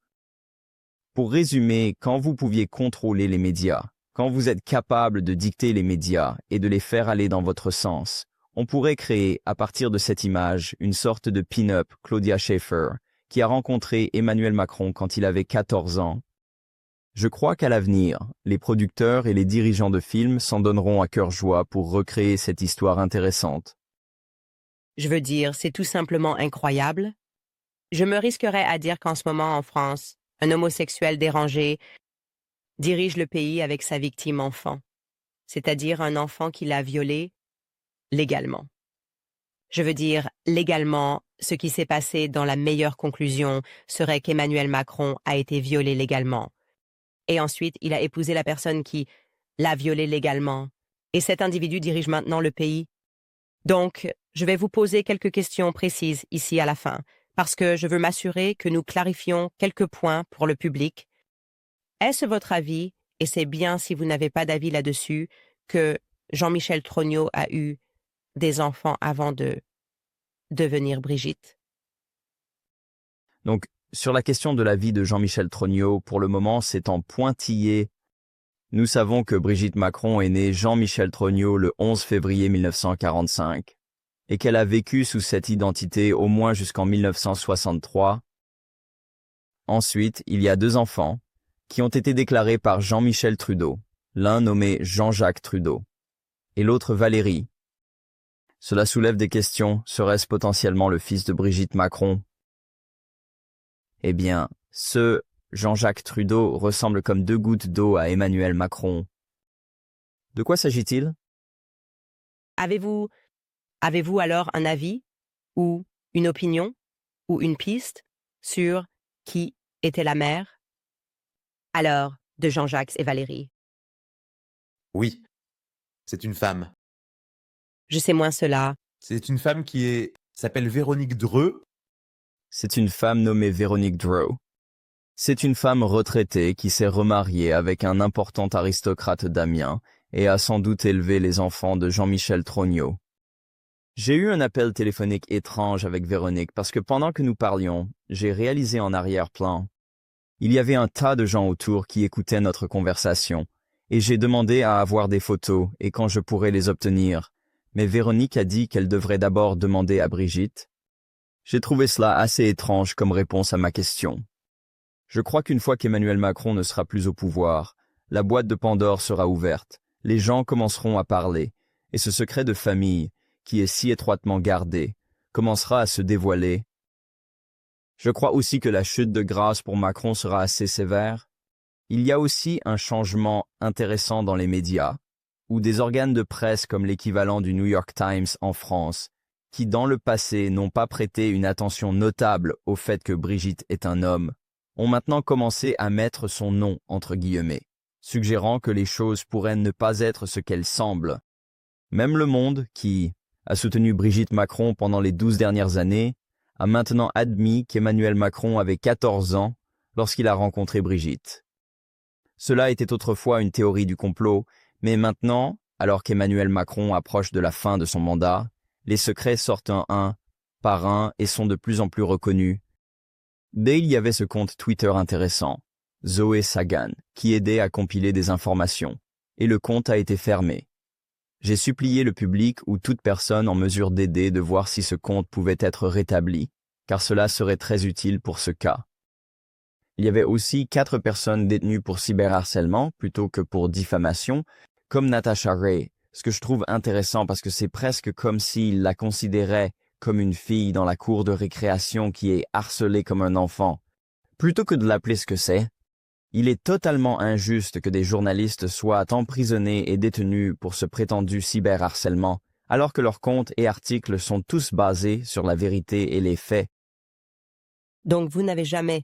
Pour résumer, quand vous pouviez contrôler les médias, quand vous êtes capable de dicter les médias et de les faire aller dans votre sens, on pourrait créer, à partir de cette image, une sorte de pin-up Claudia Schiffer, qui a rencontré Emmanuel Macron quand il avait 14 ans. Je crois qu'à l'avenir, les producteurs et les dirigeants de films s'en donneront à cœur joie pour recréer cette histoire intéressante. Je veux dire, c'est tout simplement incroyable. Je me risquerais à dire qu'en ce moment en France, un homosexuel dérangé dirige le pays avec sa victime enfant, c'est-à-dire un enfant qu'il a violé légalement. Je veux dire, légalement, ce qui s'est passé dans la meilleure conclusion serait qu'Emmanuel Macron a été violé légalement. Et ensuite, il a épousé la personne qui l'a violé légalement. Et cet individu dirige maintenant le pays. Donc, je vais vous poser quelques questions précises ici à la fin, parce que je veux m'assurer que nous clarifions quelques points pour le public. Est-ce votre avis, et c'est bien si vous n'avez pas d'avis là-dessus, que Jean-Michel Trogneux a eu des enfants avant de devenir Brigitte? Donc, sur la question de la vie de Jean-Michel Trogneux, pour le moment, c'est en pointillé. Nous savons que Brigitte Macron est née Jean-Michel Trogneux le 11 février 1945 et qu'elle a vécu sous cette identité au moins jusqu'en 1963. Ensuite, il y a 2 enfants qui ont été déclarés par Jean-Michel Trudeau, l'un nommé Jean-Jacques Trudeau et l'autre Valérie. Cela soulève des questions, serait-ce potentiellement le fils de Brigitte Macron? Eh bien, ce Jean-Jacques Trudeau ressemble comme 2 gouttes d'eau à Emmanuel Macron. De quoi s'agit-il? Avez-vous alors un avis, ou une opinion, ou une piste sur qui était la mère? Alors, de Jean-Jacques et Valérie. Oui, c'est une femme. Je sais moins cela. C'est une femme qui s'appelle Véronique Dreux. C'est une femme nommée Véronique Dreux. C'est une femme retraitée qui s'est remariée avec un important aristocrate d'Amiens et a sans doute élevé les enfants de Jean-Michel Trogneux. J'ai eu un appel téléphonique étrange avec Véronique parce que pendant que nous parlions, j'ai réalisé en arrière-plan. Il y avait un tas de gens autour qui écoutaient notre conversation et j'ai demandé à avoir des photos et quand je pourrais les obtenir. Mais Véronique a dit qu'elle devrait d'abord demander à Brigitte. J'ai trouvé cela assez étrange comme réponse à ma question. Je crois qu'une fois qu'Emmanuel Macron ne sera plus au pouvoir, la boîte de Pandore sera ouverte, les gens commenceront à parler, et ce secret de famille, qui est si étroitement gardé, commencera à se dévoiler. Je crois aussi que la chute de grâce pour Macron sera assez sévère. Il y a aussi un changement intéressant dans les médias, ou des organes de presse comme l'équivalent du New York Times en France, qui dans le passé n'ont pas prêté une attention notable au fait que Brigitte est un homme, ont maintenant commencé à mettre son nom entre guillemets, suggérant que les choses pourraient ne pas être ce qu'elles semblent. Même Le Monde, qui a soutenu Brigitte Macron pendant les 12 dernières années, a maintenant admis qu'Emmanuel Macron avait 14 ans lorsqu'il a rencontré Brigitte. Cela était autrefois une théorie du complot, mais maintenant, alors qu'Emmanuel Macron approche de la fin de son mandat, les secrets sortent un par un et sont de plus en plus reconnus. Mais il y avait ce compte Twitter intéressant, Zoé Sagan, qui aidait à compiler des informations, et le compte a été fermé. J'ai supplié le public ou toute personne en mesure d'aider de voir si ce compte pouvait être rétabli, car cela serait très utile pour ce cas. Il y avait aussi 4 personnes détenues pour cyberharcèlement plutôt que pour diffamation, comme Natasha Ray, ce que je trouve intéressant parce que c'est presque comme s'il la considérait comme une fille dans la cour de récréation qui est harcelée comme un enfant. Plutôt que de l'appeler ce que c'est, il est totalement injuste que des journalistes soient emprisonnés et détenus pour ce prétendu cyberharcèlement, alors que leurs comptes et articles sont tous basés sur la vérité et les faits. Donc vous n'avez jamais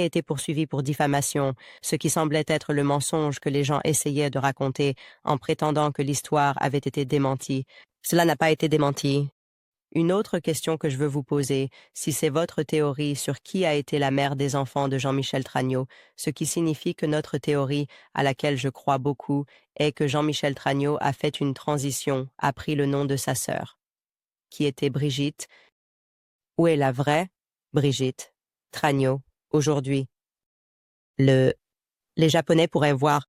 été poursuivi pour diffamation, ce qui semblait être le mensonge que les gens essayaient de raconter en prétendant que l'histoire avait été démentie. Cela n'a pas été démenti. Une autre question que je veux vous poser, si c'est votre théorie sur qui a été la mère des enfants de Jean-Michel Tragnaud, ce qui signifie que notre théorie, à laquelle je crois beaucoup, est que Jean-Michel Tragnaud a fait une transition, a pris le nom de sa sœur, qui était Brigitte. Où est la vraie Brigitte Tragnaud aujourd'hui? Les Japonais pourraient voir.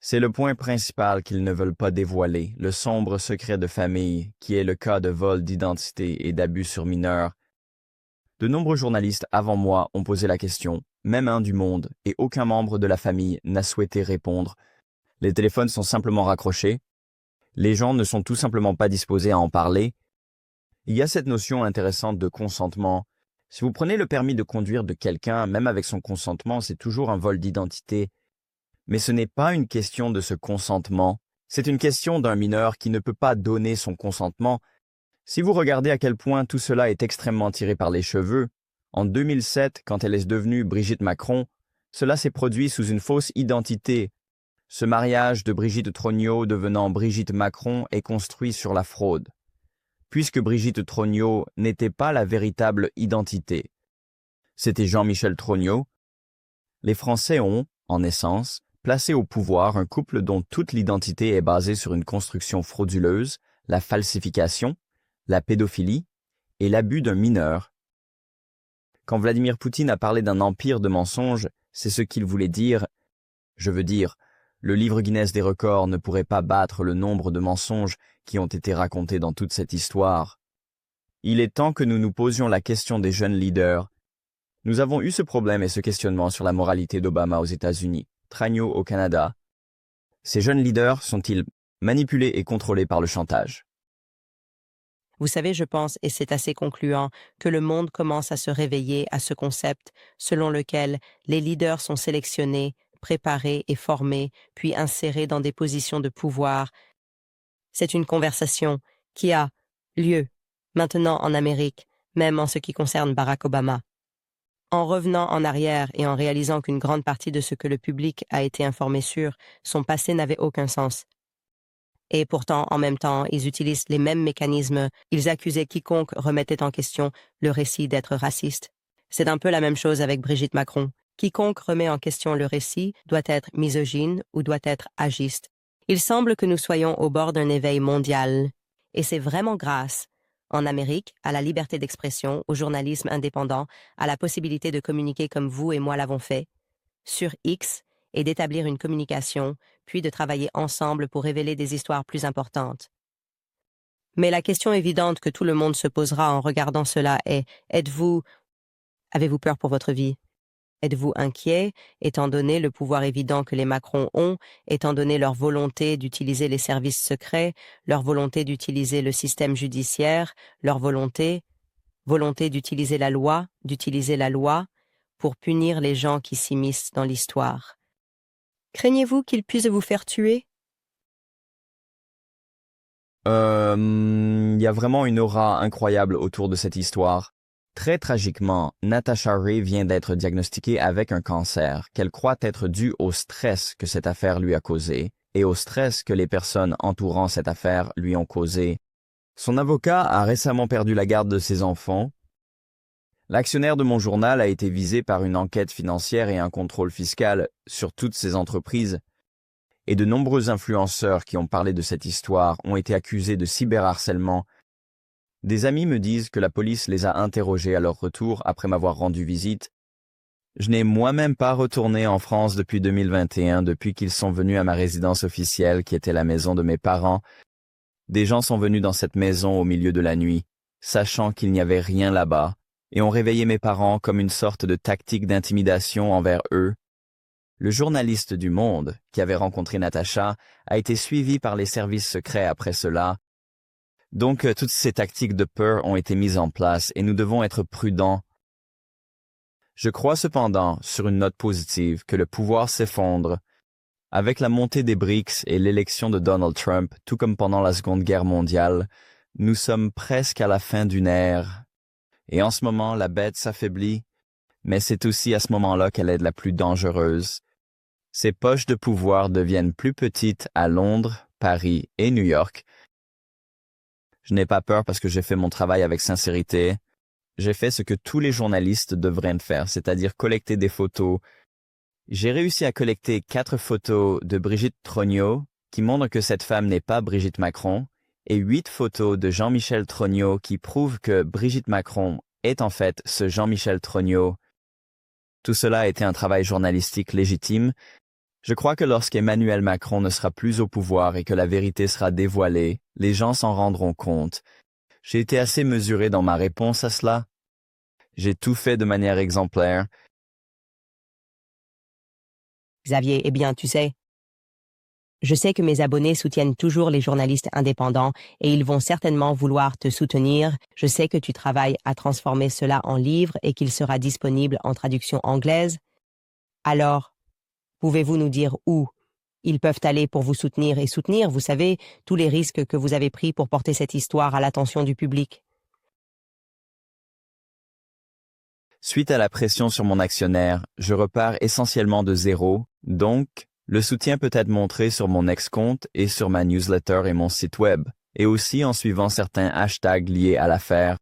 C'est le point principal qu'ils ne veulent pas dévoiler, le sombre secret de famille, qui est le cas de vol d'identité et d'abus sur mineurs. De nombreux journalistes avant moi ont posé la question, même un du Monde, et aucun membre de la famille n'a souhaité répondre. Les téléphones sont simplement raccrochés. Les gens ne sont tout simplement pas disposés à en parler. Il y a cette notion intéressante de consentement. Si vous prenez le permis de conduire de quelqu'un, même avec son consentement, c'est toujours un vol d'identité. Mais ce n'est pas une question de ce consentement, c'est une question d'un mineur qui ne peut pas donner son consentement. Si vous regardez à quel point tout cela est extrêmement tiré par les cheveux, en 2007, quand elle est devenue Brigitte Macron, cela s'est produit sous une fausse identité. Ce mariage de Brigitte Trognaud devenant Brigitte Macron est construit sur la fraude, puisque Brigitte Trognaud n'était pas la véritable identité. C'était Jean-Michel Trognaud. Les Français ont, en essence, placé au pouvoir un couple dont toute l'identité est basée sur une construction frauduleuse, la falsification, la pédophilie et l'abus d'un mineur. Quand Vladimir Poutine a parlé d'un empire de mensonges, c'est ce qu'il voulait dire. Je veux dire, le livre Guinness des records ne pourrait pas battre le nombre de mensonges qui ont été racontés dans toute cette histoire. Il est temps que nous nous posions la question des jeunes leaders. Nous avons eu ce problème et ce questionnement sur la moralité d'Obama aux États-Unis, Tragnaud au Canada. Ces jeunes leaders sont-ils manipulés et contrôlés par le chantage? Vous savez, je pense, et c'est assez concluant, que le monde commence à se réveiller à ce concept selon lequel les leaders sont sélectionnés, préparés et formés, puis insérés dans des positions de pouvoir. C'est une conversation qui a lieu maintenant en Amérique, même en ce qui concerne Barack Obama. En revenant en arrière et en réalisant qu'une grande partie de ce que le public a été informé sur, son passé n'avait aucun sens. Et pourtant, en même temps, ils utilisent les mêmes mécanismes. Ils accusaient quiconque remettait en question le récit d'être raciste. C'est un peu la même chose avec Brigitte Macron. Quiconque remet en question le récit doit être misogyne ou doit être agiste. Il semble que nous soyons au bord d'un éveil mondial. Et c'est vraiment grâce, en Amérique, à la liberté d'expression, au journalisme indépendant, à la possibilité de communiquer comme vous et moi l'avons fait, sur X, et d'établir une communication, puis de travailler ensemble pour révéler des histoires plus importantes. Mais la question évidente que tout le monde se posera en regardant cela est, avez-vous peur pour votre vie? Êtes-vous inquiet, étant donné le pouvoir évident que les Macron ont, étant donné leur volonté d'utiliser les services secrets, leur volonté d'utiliser le système judiciaire, leur volonté d'utiliser la loi pour punir les gens qui s'immiscent dans l'histoire? Craignez-vous qu'ils puissent vous faire tuer? Y a vraiment une aura incroyable autour de cette histoire. Très tragiquement, Natasha Ray vient d'être diagnostiquée avec un cancer qu'elle croit être dû au stress que cette affaire lui a causé et au stress que les personnes entourant cette affaire lui ont causé. Son avocat a récemment perdu la garde de ses enfants. L'actionnaire de mon journal a été visé par une enquête financière et un contrôle fiscal sur toutes ses entreprises. Et de nombreux influenceurs qui ont parlé de cette histoire ont été accusés de cyberharcèlement. Des amis me disent que la police les a interrogés à leur retour après m'avoir rendu visite. Je n'ai moi-même pas retourné en France depuis 2021, depuis qu'ils sont venus à ma résidence officielle qui était la maison de mes parents. Des gens sont venus dans cette maison au milieu de la nuit, sachant qu'il n'y avait rien là-bas, et ont réveillé mes parents comme une sorte de tactique d'intimidation envers eux. Le journaliste du Monde, qui avait rencontré Natacha, a été suivi par les services secrets après cela. Donc, toutes ces tactiques de peur ont été mises en place et nous devons être prudents. Je crois cependant, sur une note positive, que le pouvoir s'effondre. Avec la montée des BRICS et l'élection de Donald Trump, tout comme pendant la Seconde Guerre mondiale, nous sommes presque à la fin d'une ère. Et en ce moment, la bête s'affaiblit, mais c'est aussi à ce moment-là qu'elle est la plus dangereuse. Ses poches de pouvoir deviennent plus petites à Londres, Paris et New York. Je n'ai pas peur parce que j'ai fait mon travail avec sincérité. J'ai fait ce que tous les journalistes devraient faire, c'est-à-dire collecter des photos. J'ai réussi à collecter 4 photos de Brigitte Trogneux qui montrent que cette femme n'est pas Brigitte Macron et 8 photos de Jean-Michel Trogneux qui prouvent que Brigitte Macron est en fait ce Jean-Michel Trogneux. Tout cela a été un travail journalistique légitime. Je crois que lorsqu'Emmanuel Macron ne sera plus au pouvoir et que la vérité sera dévoilée, les gens s'en rendront compte. J'ai été assez mesuré dans ma réponse à cela. J'ai tout fait de manière exemplaire. Xavier, eh bien, tu sais, je sais que mes abonnés soutiennent toujours les journalistes indépendants et ils vont certainement vouloir te soutenir. Je sais que tu travailles à transformer cela en livre et qu'il sera disponible en traduction anglaise. Alors, pouvez-vous nous dire où ils peuvent aller pour vous soutenir et soutenir, vous savez, tous les risques que vous avez pris pour porter cette histoire à l'attention du public? Suite à la pression sur mon actionnaire, je repars essentiellement de zéro, donc le soutien peut être montré sur mon ex-compte et sur ma newsletter et mon site web, et aussi en suivant certains hashtags liés à l'affaire.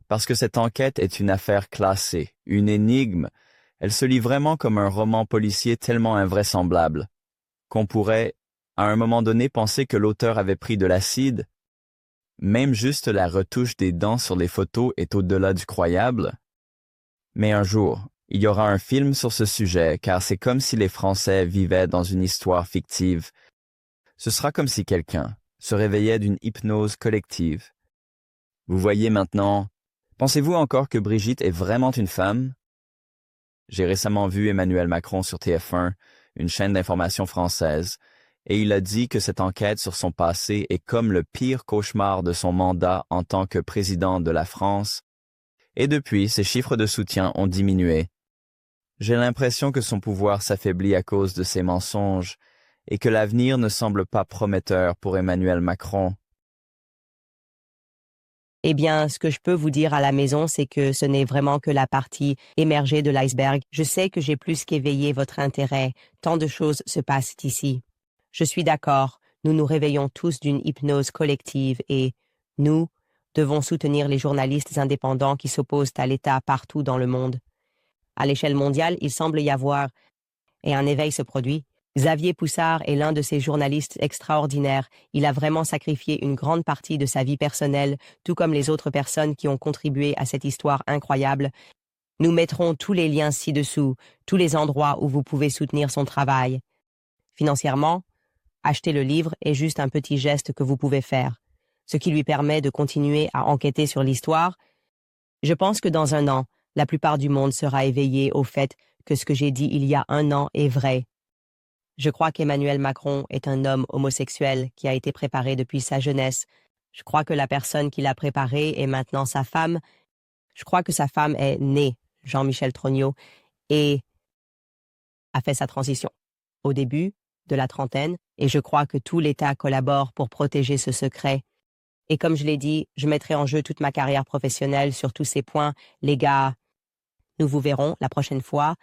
Parce que cette enquête est une affaire classée, une énigme, elle se lit vraiment comme un roman policier tellement invraisemblable, qu'on pourrait, à un moment donné, penser que l'auteur avait pris de l'acide. Même juste la retouche des dents sur les photos est au-delà du croyable. Mais un jour, il y aura un film sur ce sujet, car c'est comme si les Français vivaient dans une histoire fictive. Ce sera comme si quelqu'un se réveillait d'une hypnose collective. Vous voyez maintenant, pensez-vous encore que Brigitte est vraiment une femme? J'ai récemment vu Emmanuel Macron sur TF1, une chaîne d'information française, et il a dit que cette enquête sur son passé est comme le pire cauchemar de son mandat en tant que président de la France. Et depuis, ses chiffres de soutien ont diminué. J'ai l'impression que son pouvoir s'affaiblit à cause de ses mensonges et que l'avenir ne semble pas prometteur pour Emmanuel Macron. Eh bien, ce que je peux vous dire à la maison, c'est que ce n'est vraiment que la partie émergée de l'iceberg. Je sais que j'ai plus qu'éveillé votre intérêt. Tant de choses se passent ici. Je suis d'accord, nous nous réveillons tous d'une hypnose collective et nous devons soutenir les journalistes indépendants qui s'opposent à l'État partout dans le monde. À l'échelle mondiale, il semble y avoir, et un éveil se produit. Xavier Poussard est l'un de ces journalistes extraordinaires. Il a vraiment sacrifié une grande partie de sa vie personnelle, tout comme les autres personnes qui ont contribué à cette histoire incroyable. Nous mettrons tous les liens ci-dessous, tous les endroits où vous pouvez soutenir son travail. Financièrement, acheter le livre est juste un petit geste que vous pouvez faire, ce qui lui permet de continuer à enquêter sur l'histoire. Je pense que dans un an, la plupart du monde sera éveillé au fait que ce que j'ai dit il y a un an est vrai. Je crois qu'Emmanuel Macron est un homme homosexuel qui a été préparé depuis sa jeunesse. Je crois que la personne qui l'a préparé est maintenant sa femme. Je crois que sa femme est née, Jean-Michel Trogneux, et a fait sa transition au début de la trentaine, et je crois que tout l'État collabore pour protéger ce secret. Et comme je l'ai dit, je mettrai en jeu toute ma carrière professionnelle sur tous ces points. Les gars, nous vous verrons la prochaine fois.